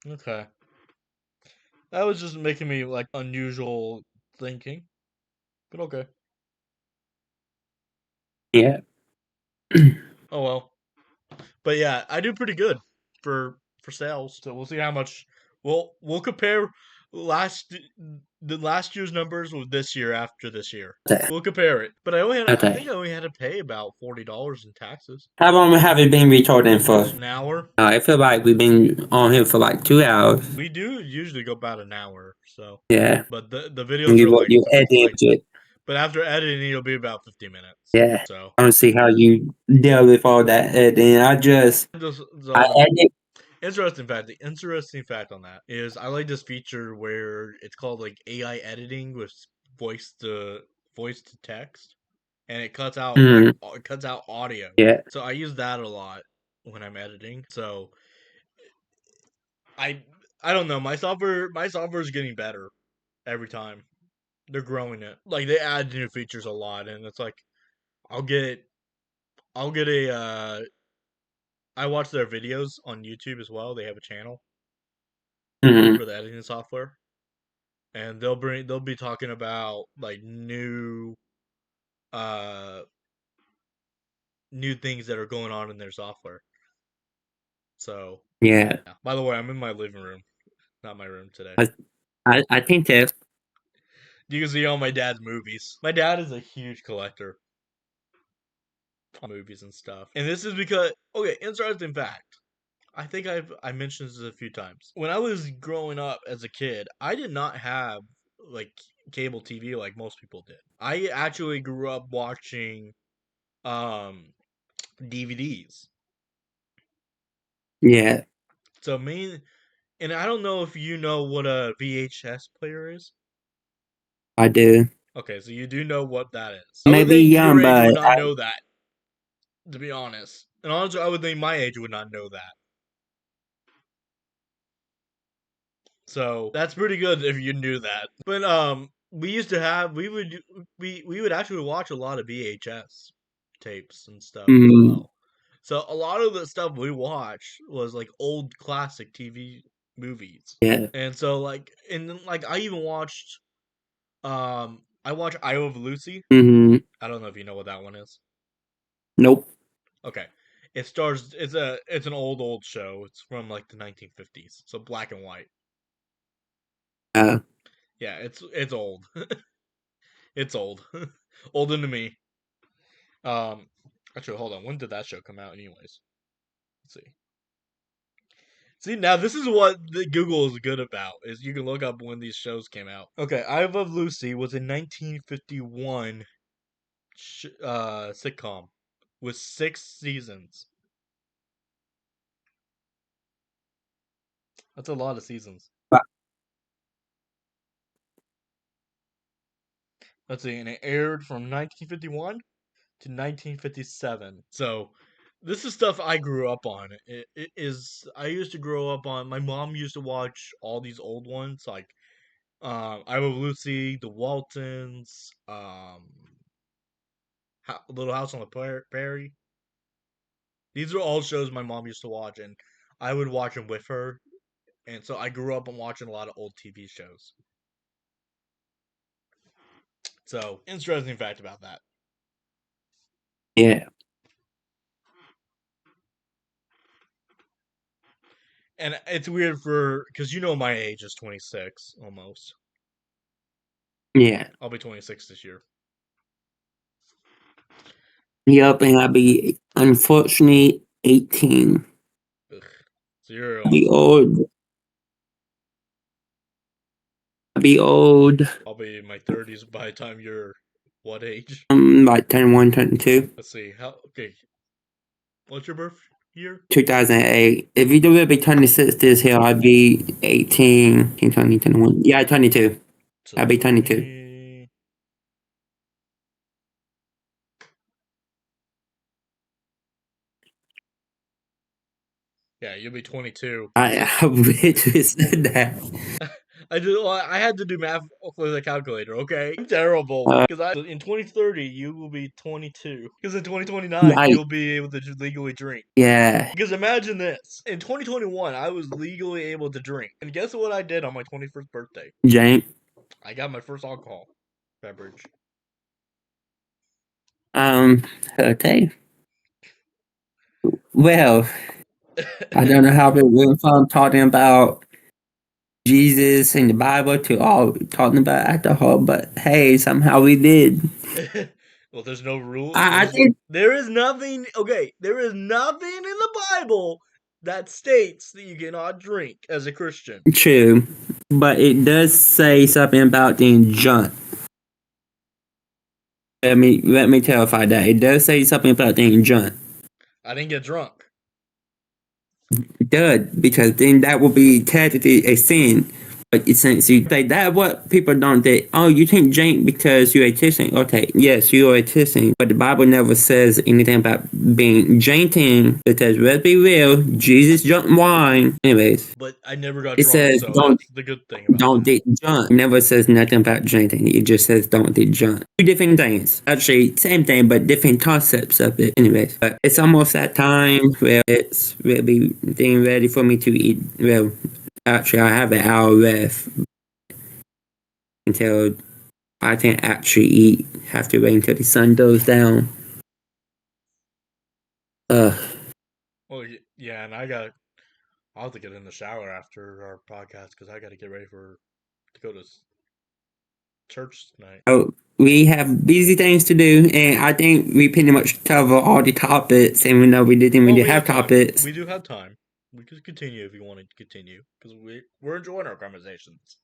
Okay, that was just making me like unusual thinking, but okay. yeah. Oh well. But yeah, I do pretty good for sales. So we'll see how much. We'll compare last the last year's numbers with this year after this year. Okay. We'll compare it. But I think I Okay. only had to pay about $40 in taxes. How long have we been recording for? An hour. I feel like we've been on here for like 2 hours. We do usually go about an hour, so Yeah. but the videos And are like you edit it. but after editing it'll be about 50 minutes. Yeah. So I don't see how you deal with all that editing. just I so edit. the interesting fact on that is I like this feature where it's called like AI editing with voice to voice to text, and Mm, it cuts out audio. yeah. So I use that a lot when I'm editing. So I I don't know, my software is getting better every time. They're growing it. Like they add new features a lot, and it's like I'll get I'll get a I watch their videos on YouTube as well. They have a channel Mm, for the editing software, and they'll be talking about like uh new things that are going on in their software. So yeah. yeah. By the way, I'm in my living room, not my room today. I, I think that. You can see all my dad's movies. My dad is a huge collector of movies and stuff. And this is because okay, interesting fact. I think I mentioned this a few times. When I was growing up as a kid, I did not have like cable TV like most people did. I actually grew up watching um DVDs. Yeah, So main and I don't know if you know what a VHS player is. I do. Okay, so you do know what that is. I would Maybe think your young, age but would not know that, to be honest. And honestly, I would think my age would not know that. So that's pretty good if you knew that. But we used to have we would actually watch a lot of VHS tapes and stuff as mm, well. So a lot of the stuff we watched was like old classic TV movies. yeah. And so and then like I watched I Love Lucy. Mm-hmm. I don't know if you know what that one is. Nope. Okay. It's an old show. It's from like the 1950s. So black and white. Uh, Yeah, it's old. It's old. Older than me. Um actually hold on. When did that show come out anyways? Let's see. See, now this is what the Google is good about is you can look up when these shows came out. Okay, I Love Lucy was a 1951 sitcom with 6 seasons. That's a lot of seasons. but, Let's see, and it aired from 1951 to 1957. So this is stuff I grew up on. It is I used to grow up on. My mom used to watch all these old ones like I Love Lucy, The Waltons, Little House on the Prairie. These are all shows my mom used to watch, and I would watch them with her. And so I grew up on watching a lot of old TV shows. So interesting fact about that. yeah, And it's weird for because my age is 26 almost. yeah. I'll be 26 this year. Yup, and I'll be unfortunately 18. Ugh. So you're I'll be almost. old. I'll be old. I'll be in my 30s by the time you're what age? Like 21, 22. Let's see. How okay. What's your birth year? 2008. If you do it be 26 this year, I'd be 18, 20, 21. Yeah, 22. So I'd be 22. 20. Yeah, you'll be 22. I literally said that. I had to do math with a calculator. Okay, I'm terrible Uh, because in 2030 you will be 22. Because in 2029 like, you'll be able to legally drink. yeah, Because imagine this: in 2021 I was legally able to drink, and guess what I did on my 21st birthday? Jane. I got my first alcohol beverage. Um, okay. Well, I don't know how we went from talking about Jesus and the Bible to all talking about alcohol, but hey, somehow we did. Well, there's no rule. I think There is nothing. Okay, there is nothing in the Bible that states that you cannot drink as a Christian. true, but it does say something about being drunk. Let me clarify that. It does say something about being drunk. I didn't get drunk. Good, because then that would be technically a sin. But since you say that, what people don't think, oh, you can't drink because you're autistic. Okay, yes, you're autistic, but the Bible never says anything about being drinking. Because let's be real, Jesus drank wine. Anyways, But I never got it drunk, says so that's the good thing about don't that. get drunk. It never says nothing about drinking. It just says don't get drunk. Two different things. Actually, same thing, but different concepts of it. Anyways, but it's almost that time where it's really getting ready for me to eat. Well, actually, I have an hour left until I can actually eat. Have to wait until the sun goes down. Ugh. Well, yeah, and I'll have to get in the shower after our podcast because I got to get ready to go to church tonight. Oh, we have busy things to do, and I think we pretty much cover all the topics, even though we didn't Well, really we have have time. topics. We do have time. We could continue if you want to continue because we're enjoying our conversations.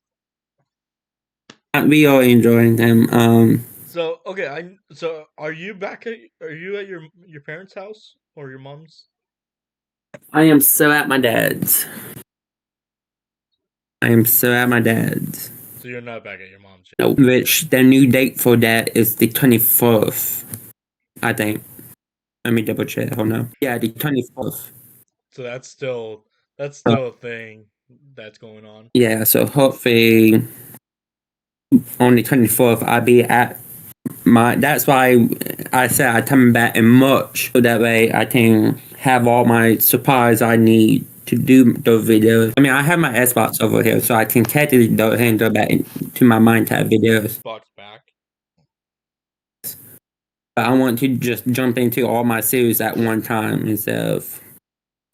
We are enjoying them. So okay, so are you at your parents' house or your mom's? I am so at my dad's. I am so at my dad's. So you're not back at your mom's yet. No, which the new date for that is the 24th, I think. Let me double check. Hold on. Yeah, the 24th. So that's still a thing that's going on. Yeah, so hopefully on the 24th, I'll be at my. That's why I said I'm coming back in March, so that way I can have all my supplies I need to do those videos. I mean, I have my Xbox over here, so I can technically go ahead and go back to my Minecraft videos. Xbox back. But I want to just jump into all my series at one time instead of,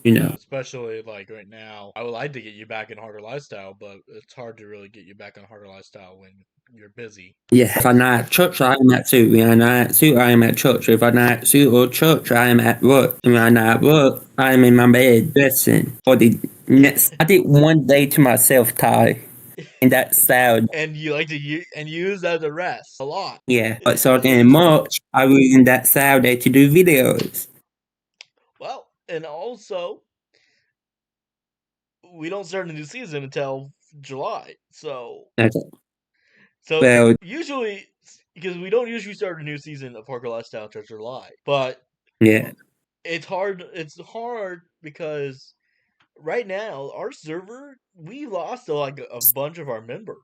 you Yeah, know. especially like right now. I would like to get you back in harder lifestyle, but it's hard to really get you back in harder lifestyle when you're busy. Yeah, if I'm not at church, I am at suit. When I'm not at suit, I am at church. If I'm not at suit or church, I am at work. When I'm not at work, I am in my bed dressing. For the next, I did one day to myself, Ty, and that's sad. And you like to use that as a rest a lot. Yeah, but starting in March, I will use that Saturday to do videos. Well, and also we don't start a new season until July. So Okay. so Well, usually because we don't usually start a new season of Parker Lifestyle until July, but yeah, it's hard. It's hard because right now our server we lost like a bunch of our members.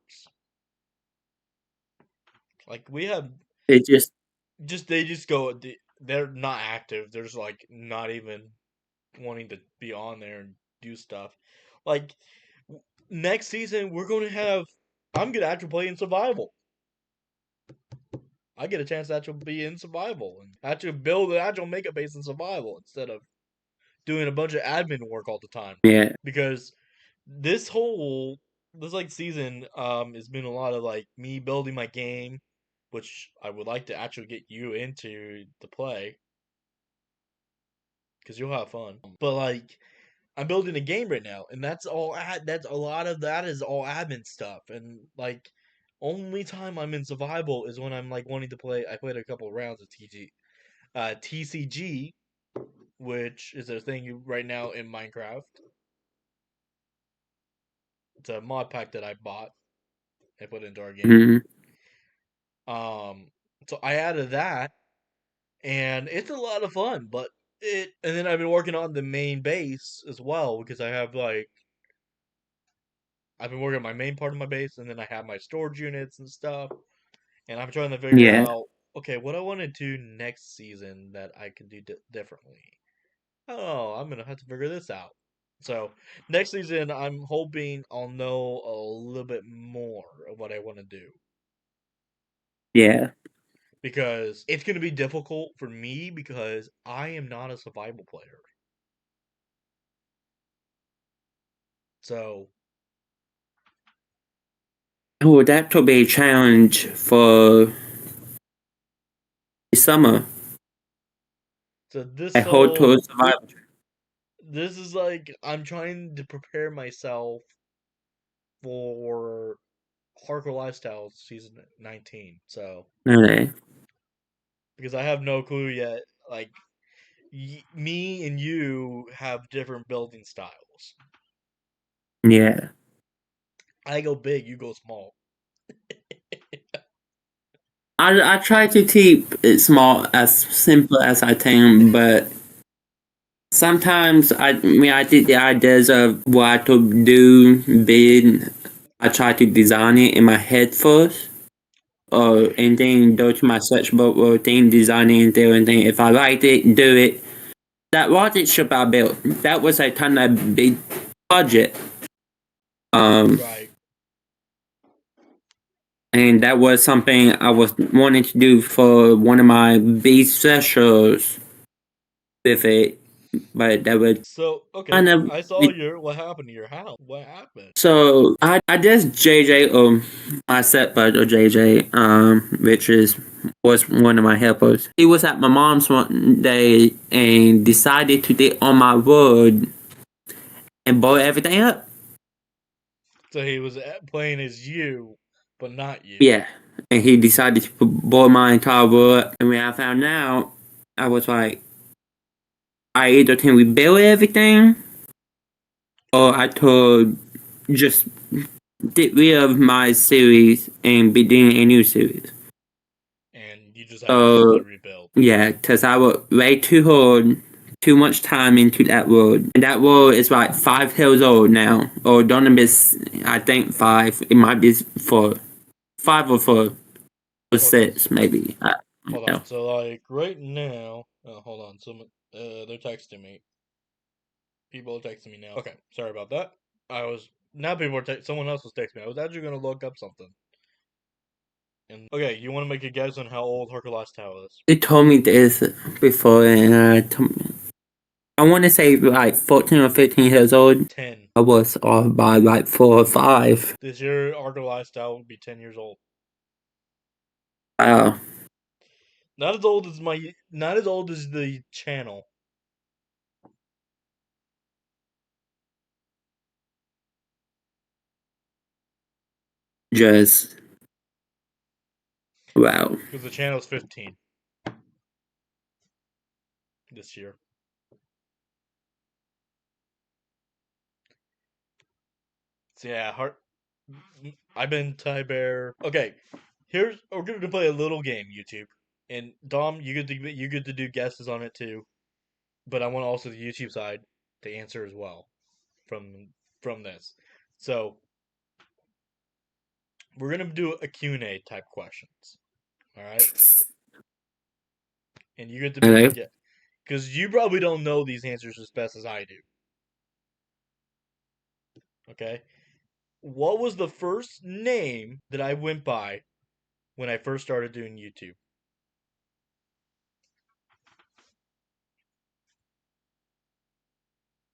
Like we have it just, they just go they're not active. They're just like not even wanting to be on there and do stuff. Like next season we're going to have I'm going to actually play in survival. I get a chance to actually be in survival and actually build an actual makeup base in survival instead of doing a bunch of admin work all the time. yeah, Because this whole this like season has been a lot of like me building my game, which I would like to actually get you into the play because you'll have fun. But like I'm building a game right now, and that's a lot of that is all admin stuff, and like only time I'm in survival is when I'm like wanting to play. I played a couple of rounds of TCG, which is a thing right now in Minecraft. It's a mod pack that I bought. I put into our game. mm, Um, so I added that, and it's a lot of fun. But and then I've been working on the main base as well because I have like I've been working on my main part of my base, and then I have my storage units and stuff. And I'm trying to figure yeah, out, okay, what I want to do next season that I can do differently. Oh, I'm gonna have to figure this out. So next season, I'm hoping I'll know a little bit more of what I want to do yeah. because it's gonna be difficult for me because I am not a survival player. So Oh, that could be a challenge for the summer. so this I hold whole to survival. this is like I'm trying to prepare myself for Hardcore Lifestyle season 19. So Okay. because I have no clue yet, like me and you have different building styles. Yeah. I go big, you go small. I try to keep it small as simple as I can, but sometimes I think the ideas of what I could do big. I try to design it in my head first, or and then go to my search book or thing designing and do anything. If I liked it, do it. That rocket ship I built, that was a kind of big project. Um, Right. and that was something I was wanting to do for one of my big specials with it, but that was So okay, kind of. I saw your what happened to your house. What happened? So I just JJ my stepbrother JJ which was one of my helpers. He was at my mom's one day and decided to get on my wood and blow everything up. So he was playing as you, but not you. Yeah, and he decided to blow my entire world up. And when I found out, I was like, I either can rebuild everything, or I could just get rid of my series and begin a new series. And you decided just to So rebuild. yeah, because I worked way too hard, too much time into that world, and that world is like 5 years old now, or don't be, I think 5. It might be 4, 5 or 4 or Okay, 6 maybe. I hold don't know. on. So like right now, hold on. They're texting me. People are texting me now. Okay, sorry about that. I was now people are someone else was texting me. I was actually gonna look up something. And okay, you want to make a guess on how old Hercules Tower is? They told me this before, and I want to say like 14 or 15 years old. 10. I was off by like 4 or 5. This year, Hercules Tower would be 10 years old. Wow, Not as old as not as old as the channel. just wow. Because the channel's 15 this year. So yeah, I've been TyBear. Okay, we're gonna play a little game, YouTube. And Dom, you get to do guesses on it too. But I want also the YouTube side to answer as well from this. So we're gonna do a Q&A type questions. All right, and you get to make a Okay. guess because you probably don't know these answers as best as I do. Okay, what was the first name that I went by when I first started doing YouTube?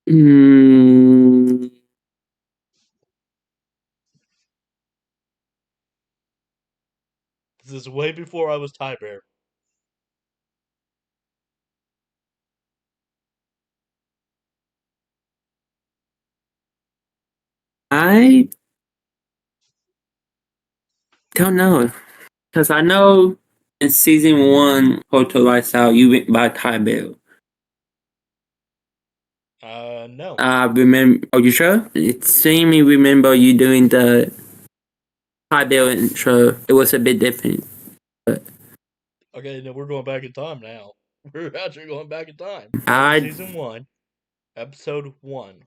Mm, This is way before I was TyBear. I don't know. Because I know in season 1, Hotel Lifestyle, you went by TyBear. No. I remember. Are you sure? It seemed me remember you doing the TyBear intro. It was a bit different. But Okay, no, we're going back in time now. We're actually going back in time. Back to I season 1, episode 1.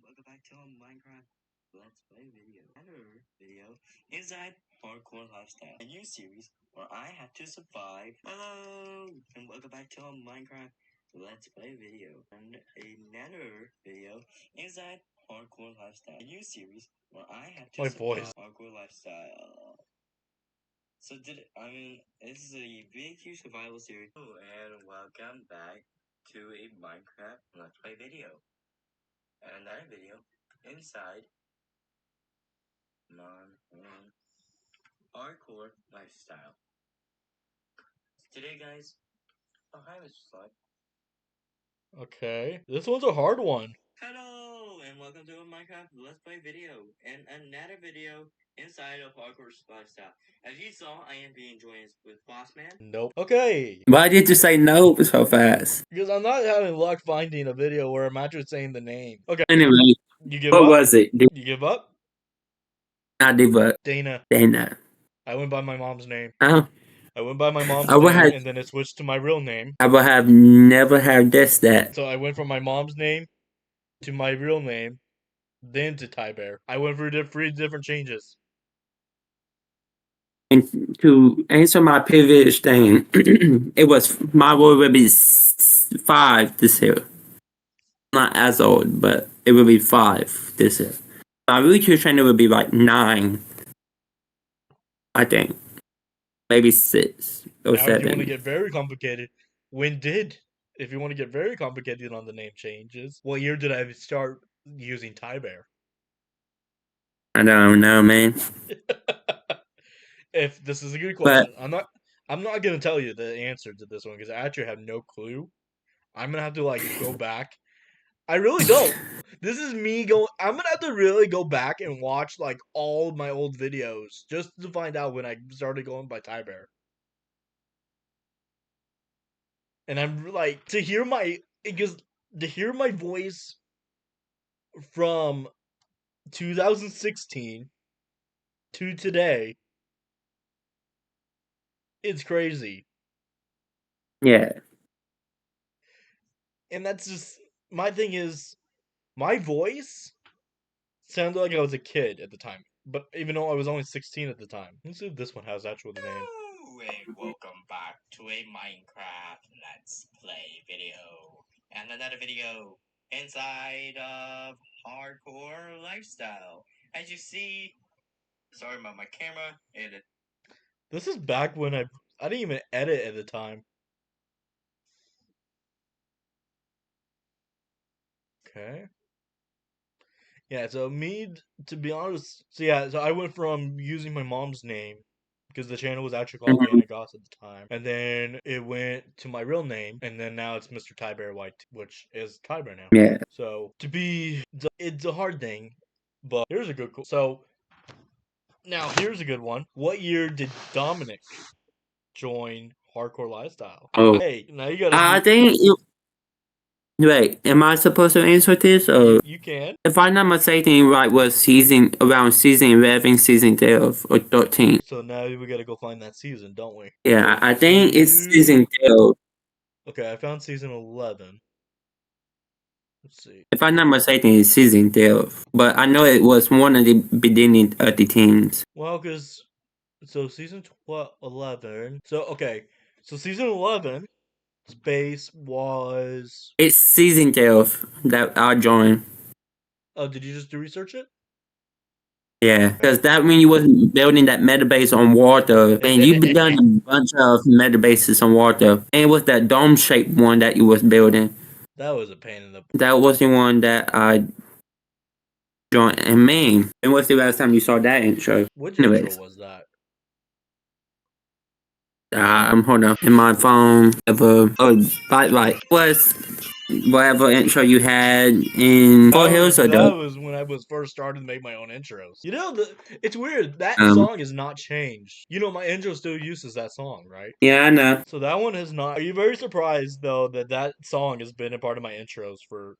Welcome back to our Minecraft Let's Play video. Another video inside Hardcore Lifestyle, a new series where I have to survive. Hello, and welcome back to our Minecraft Let's Play video. And another video inside Hardcore Lifestyle, a new series where I have to My survive voice. Hardcore Lifestyle. So this is a big huge survival series. Oh, and welcome back to a Minecraft Let's Play video. And another video inside my hardcore lifestyle. Today, guys, oh hi, Mr. Slug. Okay, this one's a hard one. Hello, and welcome to a Minecraft Let's Play video, and another video inside of hardcore lifestyle. As you saw, I am being joined with Bossman. Nope. Okay, why did you say no so fast? because I'm not having luck finding a video where I'm actually saying the name. Okay, Anyway, you give what up? was it? You give up? I did what? Dana. Dana. I went by my mom's name. Oh, I went by my mom's I would name, have. and then it switched to my real name. I would have never have guessed that. So I went from my mom's name to my real name, then to TyBear. I went through three different changes. And to answer my previous thing, it was my word would be 5 this year. Not as old, but it would be 5 this year. My YouTube channel would be like 9, I think. Maybe 6 or Now, if you want to 7. get very complicated, if you want to get very complicated on the name changes, what year did I start using TyBear? I don't know, man. If this is a good But question, I'm not gonna tell you the answer to this one because I actually have no clue. I'm gonna have to like go back. I really don't. This is me going. I'm gonna have to really go back and watch like all of my old videos just to find out when I started going by TyBear. And I'm like to hear my voice from 2016 to today, it's crazy. Yeah. And that's just my thing is my voice sounded like I was a kid at the time. But even though I was only 16 at the time. Let's see if this one has actual name. Hello, and welcome back to a Minecraft Let's Play video. And another video inside of Hardcore Lifestyle. As you see, sorry about my camera, This is back when I didn't even edit at the time. Okay. Yeah, so to be honest, so yeah, so I went from using my mom's name because the channel was actually called Mhm. Anna Goss at the time, and then it went to my real name, and then now it's Mr.TyBear White, which is TyBear now. Yeah. So it's a hard thing, but here's a good. So now here's a good one. What year did Dominic join Hardcore Lifestyle? Oh, Hey, now you gotta I do. think you. Wait, am I supposed to answer this or? You can. If I'm not mistaken, right, was season 11, season 12 or 13. So now we gotta go find that season, don't we? Yeah, So I think it's season 12. okay, I found season 11. Let's see. If I'm not mistaken, it's season 12. But I know it was one of the beginning of the teens. Well, because so season 12, 11. So okay, so season 11 space was. It's season 12 that I joined. Oh, did you just do research it? Yeah, Okay. because that when you was building that metabase on water, and you've been done a bunch of metabases on water, and it was that dome shaped one that you was building. That was a pain in the. That was the one that I joined. And man, when was the last time you saw that intro? Which intro Anyways, was that? hold on. In my phone, like was whatever intro you had in Four Hills or That the was when I was first starting to make my own intros. You know, it's weird. That um. song has not changed. You know, my intro still uses that song, right? Yeah, I know. So that one has not. Are you very surprised though that that song has been a part of my intros for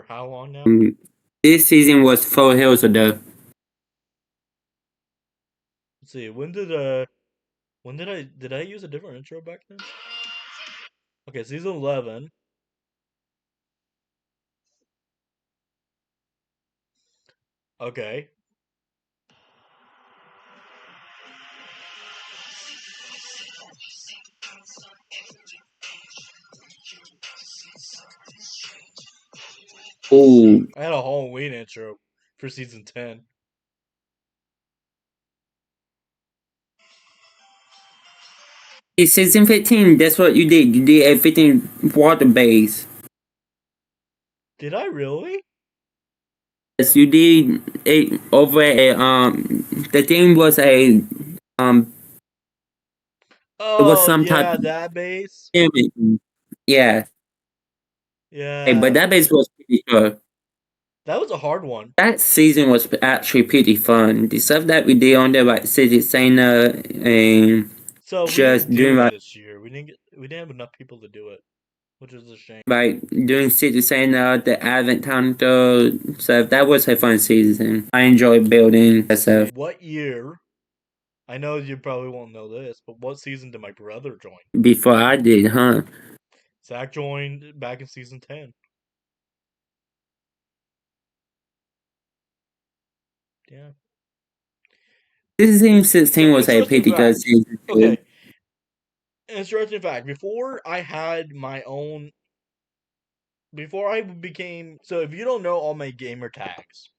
how long now? Mm, This season was Four Hills or the. Let's see. When did I use a different intro back then? Okay, season 11. Okay. Oh, I had a Halloween intro for season 10. it's season 15. That's what you did. You did a 15 water base. Did I really? Yes, you did it over a The thing was a um. It was Oh, some type yeah, of that base. pyramid. Yeah, hey, but Yeah. that base was pretty good. That was a hard one. That season was actually pretty fun. The stuff that we did on there, like City Santa and So we just didn't do doing it like this year. We didn't have enough people to do it, which is a shame. doing City Santa, the Advent Counter stuff. That was a fun season. I enjoyed building that stuff. What year? I know you probably won't know this, but what season did my brother join? Before I did, huh? Zach joined back in season 10. Yeah. Season So 16 was a interesting pretty good fact. season too. Okay, interesting fact. Before I became, so if you don't know all my gamer tags,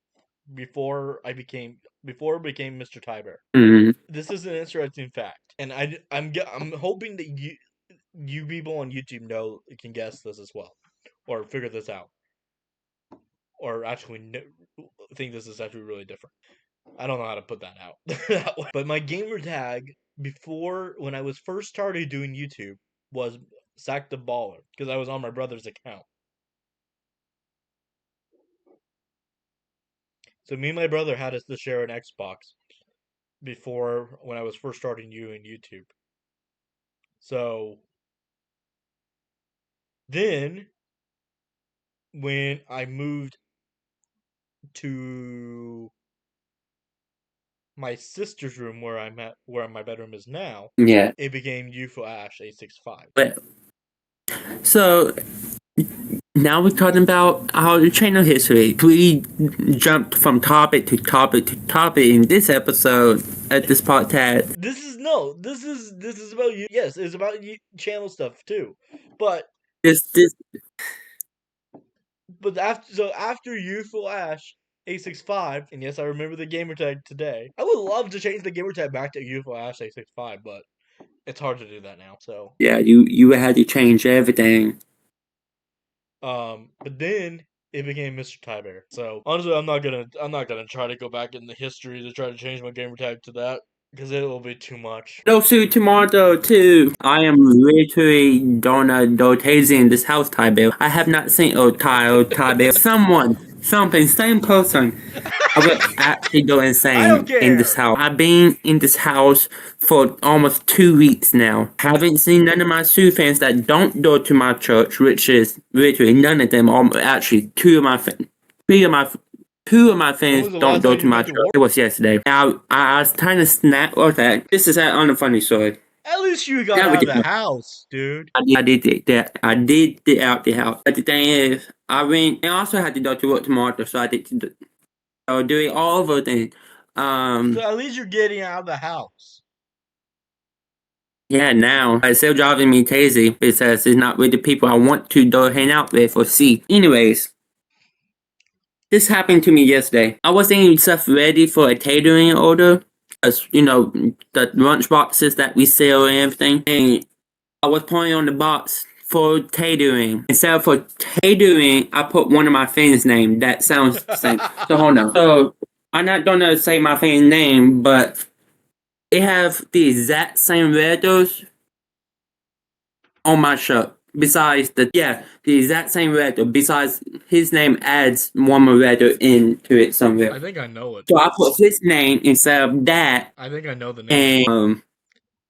before I became Mr.TyBear, Mm-hmm. this is an interesting fact, and I'm hoping that you people on YouTube can guess this as well, or figure this out, or actually think this is actually really different. I don't know how to put that out that way. But my gamer tag before when I was first started doing YouTube was Sack the Baller because I was on my brother's account. So me and my brother had us to share an Xbox before when I was first starting in YouTube. So then when I moved to my sister's room where my bedroom is now, Yeah. it became UFO Ash 865. But so now we're talking about our channel history. We jumped from topic to topic to topic in this episode at this podcast. This is about you. Yes, it's about channel stuff too. But This after UFO Ash 865, and yes, I remember the gamer tag today. I would love to change the gamer tag back to UFO Ash 865, but it's hard to do that now. So yeah, you had to change everything. but then it became Mr.TyBear. So honestly, I'm not gonna try to go back in the history to try to change my gamer tag to that because it will be too much. No suit tomorrow too. I am literally Donna Dotese in this house, TyBear. I have not seen TyBear. Someone, something, same person. I will actually go I don't insane in this care. house. I've been in this house for almost 2 weeks now. Haven't seen none of my Sioux fans that don't go to my church, which is literally none of them. Actually, two of my When fans was the don't last go time to you my went to church. war? It was yesterday. Now, I was kind of snapped with that. This is on a funny story. At least you got Now we out of get the house, dude. I did that. I did get out the house. But the thing is, I went. I also had to go to work tomorrow, so I did. So do it all over again. So at least you're getting out of the house. Yeah, now it's still driving me crazy because it's not with the people I want to go hang out with or see. Anyways, this happened to me yesterday. I was getting stuff ready for a catering order, as you know, the lunch boxes that we sell and everything. And I was putting on the box for catering. Instead of for catering, I put one of my friends' name. That sounds the same. So hold on. So I'm not gonna say my friend's name, but they have the exact same letters on my shirt. Besides the exact same letter. Besides his name adds one more letter into it somewhere. I think I know it. So I put his name instead of that. I think I know the name. And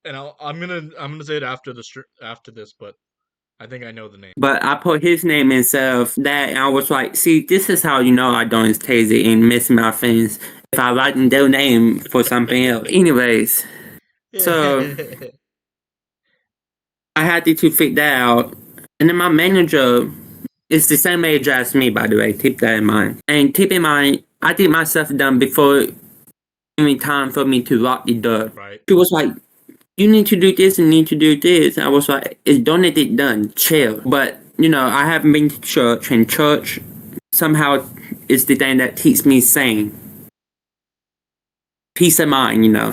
And I'm gonna say it after this, but I think I know the name. but I put his name instead of that, and I was like, see, this is how you know I don't tazy and miss my friends if I write their name for something else. Anyways, so I had to figure that out. And then my manager is the same age as me, by the way. Keep that in mind. And keep in mind, I did my stuff done before any time for me to lock the door. Right. She was like, you need to do this and need to do this. I was like, it's done, it done. Chill. But, you know, I haven't been to church, and church somehow is the thing that keeps me sane. Peace of mind, you know,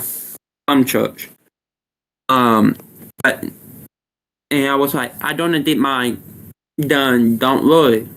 from church. But, and I was like, I don't did mine done, don't worry.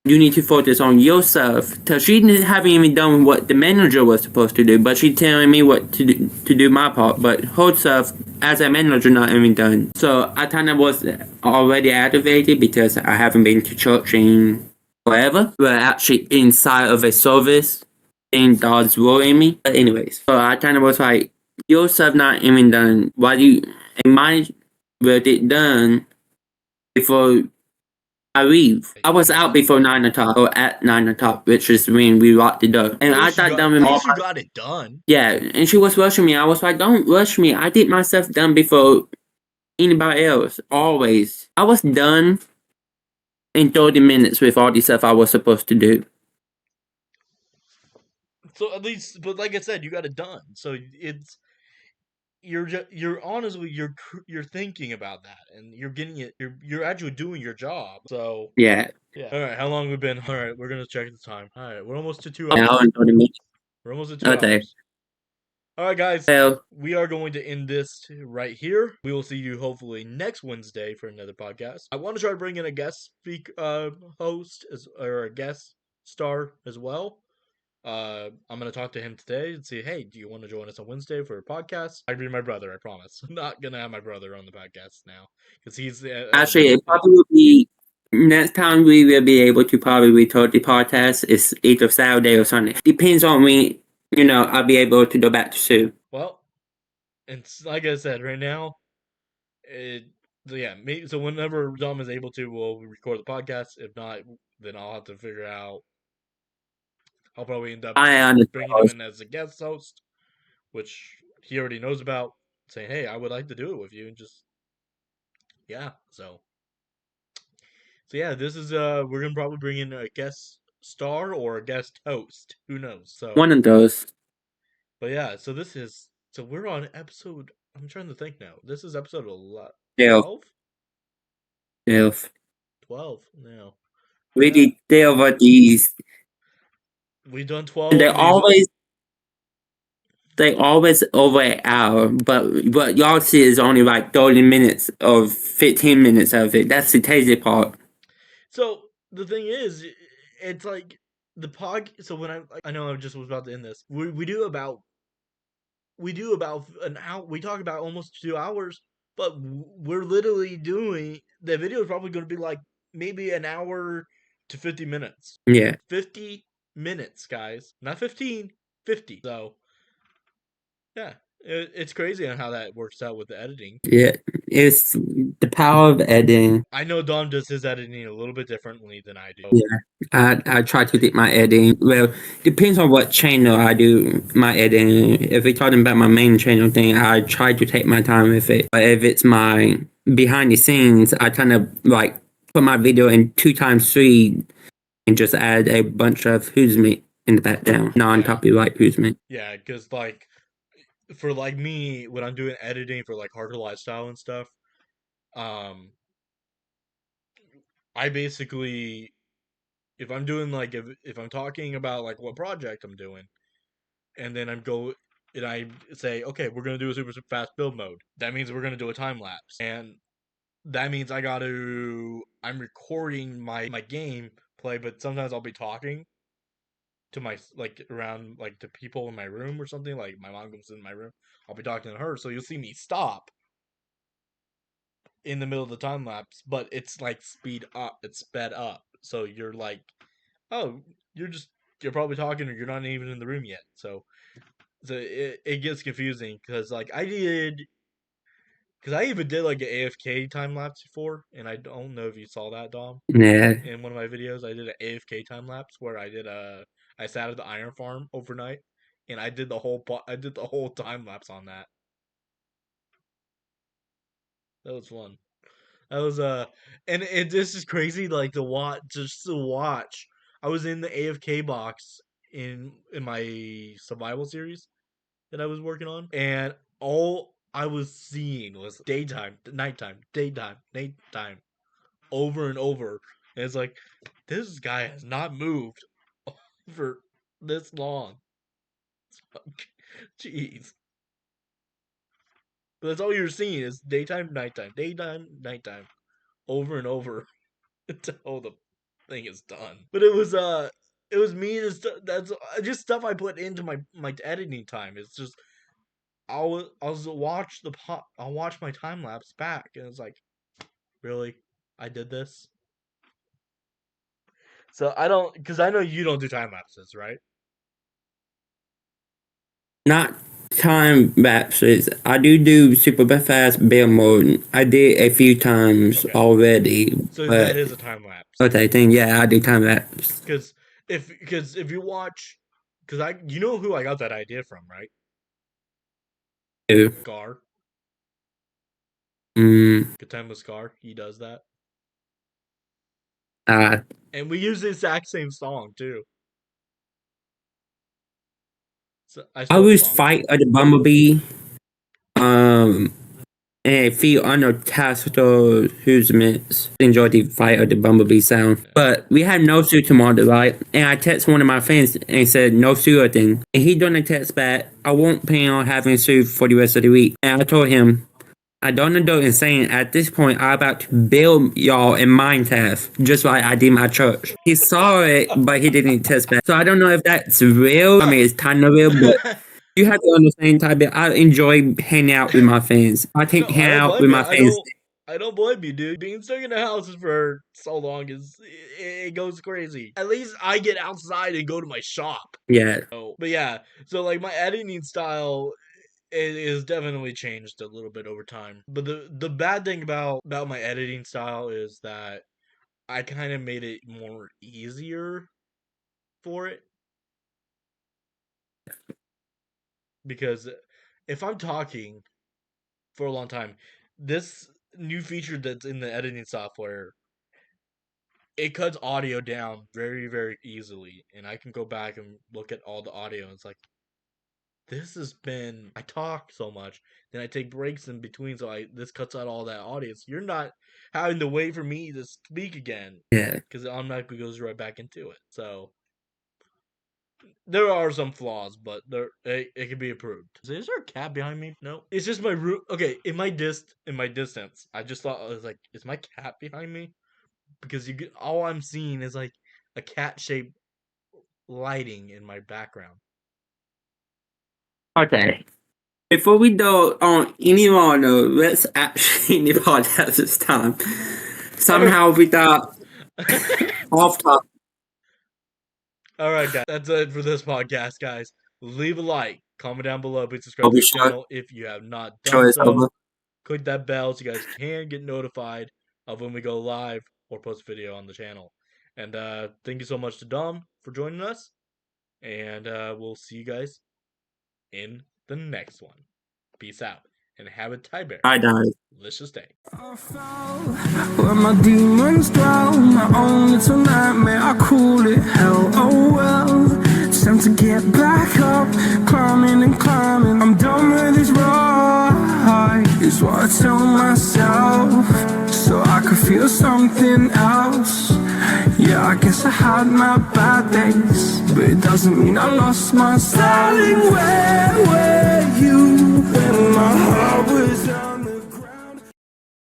You need to focus on yourself. Cause she haven't even done what the manager was supposed to do, but she telling me what to do my part. But herself as a manager not even done. So I kind of was already aggravated because I haven't been to church in forever. We're actually inside of a service, and God's worrying me. But anyways, so I kind of was like, yourself not even done. Why do you? And mine will it done before I leave. I was out before 9 o'clock, or at 9 o'clock, which is when we locked the door. And I got done with at all least you got it done. yeah, and she was rushing me. I was like, don't rush me. I did my stuff done before anybody else, always. I was done in 30 minutes with all the stuff I was supposed to do. So at least, but like I said, you got it done. So you're honestly you're thinking about that, and you're getting it. You're actually doing your job. So Yeah, yeah. All right, how long we been? All right, we're gonna check the time. All right, we're almost to 2 an hours. hour and 30 minutes. We're almost at 2 Okay. hours. All right, guys. Well, We are going to end this right here. We will see you hopefully next Wednesday for another podcast. I want to try to bring in a guest host or a guest star as well. I'm gonna talk to him today and say, hey, do you want to join us on Wednesday for a podcast? I'd be my brother, I promise. I'm not gonna have my brother on the podcast now because he's actually, it probably would be Next time we will be able to probably record the podcast is either Saturday or Sunday. Depends on when, I'll be able to go back to Sue. Well, it's like I said, right now, it, yeah, maybe, so whenever Dom is able to, we'll record the podcast. If not, then I'll have to figure out. I'll probably end up I bringing him understand. in as a guest host, which he already knows about. Saying, "Hey, I would like to do it with you," and just yeah. So yeah, this is we're gonna probably bring in a guest star or a guest host. Who knows? One of those. But yeah, so we're on episode. I'm trying to think now. This is episode 12. 12? 12. 12 now. Yeah. Really delve these. We've done And 12 of these. they always over an hour, but what y'all see is only like 30 minutes or 15 minutes of it. That's the crazy part. So the thing is, it's like so when I know I just was about to end this. We do about an hour. We talk about almost 2 hours, but we're literally doing the video is probably going to be like maybe an hour to 50 minutes. Yeah. 50 minutes, guys, not 15, 50. So yeah, it's crazy on how that works out with the editing. Yeah. It's the power of editing. I know Dom does his editing a little bit differently than I do. Yeah. I try to do my editing. Well, depends on what channel I do my editing. If we're talking about my main channel thing, I try to take my time with it. But if it's my behind the scenes, I kind of like put my video in 2x3 and just add a bunch of who's me in the background, non-copyright who's me. Yeah, because like for like me, when I'm doing editing for like Harder Lifestyle and stuff, I basically if I'm doing like if I'm talking about like what project I'm doing, and then I say, okay, we're gonna do a super fast build mode. That means we're gonna do a time lapse, and that means I'm recording my game play, but sometimes I'll be talking to my like around like to people in my room or something. Like my mom comes in my room, I'll be talking to her, so you'll see me stop in the middle of the time lapse, but it's like it's sped up, so you're like, oh, you're probably talking or you're not even in the room yet. So it gets confusing because like I even did like an AFK time lapse before, and I don't know if you saw that, Dom. Yeah. In one of my videos, I did an AFK time lapse where I sat at the iron farm overnight, and I did the whole time lapse on that. That was fun. That was and this is crazy like to watch. I was in the AFK box in my survival series that I was working on, and all I was seeing was nighttime, nighttime, over and over. And it's like this guy has not moved for this long. Jeez. But that's all you're seeing is daytime, nighttime, over and over until the thing is done. But it was me and that's just stuff I put into my editing time. It's just I'll watch my time lapse back and it's like, really? I did this? So I don't because I know you don't do time lapses, right? Not time lapses. I do super fast build mode. I did a few times already. So but that is a time lapse. okay, then yeah, I do time lapse. Because if you watch, because you know who I got that idea from, right? Who? Gar. Mm, Good time with Scar. He does that. uh, And we use the exact same song too. So I I stole the was song. Fight of the Bumblebee. And a few other Tacitor who's enjoyed the Fight of the Bumblebee sound. But we had no suit tomorrow, right? And I text one of my friends and said no suit or thing. And he done a text back, I won't plan on having a suit for the rest of the week. And I told him, I don't know insane. At this point, I'm about to build y'all in Minecraft, just like I did my church. He saw it, but he didn't test back. So I don't know if that's real. I mean, it's kind of real, but you have to understand, TyBear. I enjoy hanging out with my fans. I think hanging out with my fans. I don't blame you, dude. Being stuck in the house for so long it goes crazy. At least I get outside and go to my shop. Yeah. So, but yeah, so like my editing style is definitely changed a little bit over time. But the bad thing about my editing style is that I kind of made it more easier for it, because if I'm talking for a long time, this new feature that's in the editing software, it cuts audio down very, very easily, and I can go back and look at all the audio, and it's like, this has been, I talk so much, then I take breaks in between, so this cuts out all that audio. So you're not having to wait for me to speak again, Yeah. because it automatically goes right back into it. So there are some flaws, but it can be improved. Is there a cat behind me? No, it's just my room. Okay, in my distance, I just thought, I was like, is my cat behind me? Because all I'm seeing is like a cat shaped lighting in my background. Okay. Before we go on any more, though, let's actually end the podcast this time. Somehow we got off topic. All right, guys, that's it for this podcast, guys. Leave a like, comment down below, please Are subscribe to we the sure? channel if you have not Sure done it's over? so. Click that bell so you guys can get notified of when we go live or post video on the channel. And thank you so much to Dom for joining us, and we'll see you guys in the next one. Peace out, and have a I died. TyBearLishious day. I fell where my demons dwell, my own little nightmare, I call it hell. Oh well, it's time to get back up, climbing and climbing. I'm done with this ride, is what I tell myself, so I could feel something else. Yeah, I guess I had my bad days, but it doesn't mean I lost my style.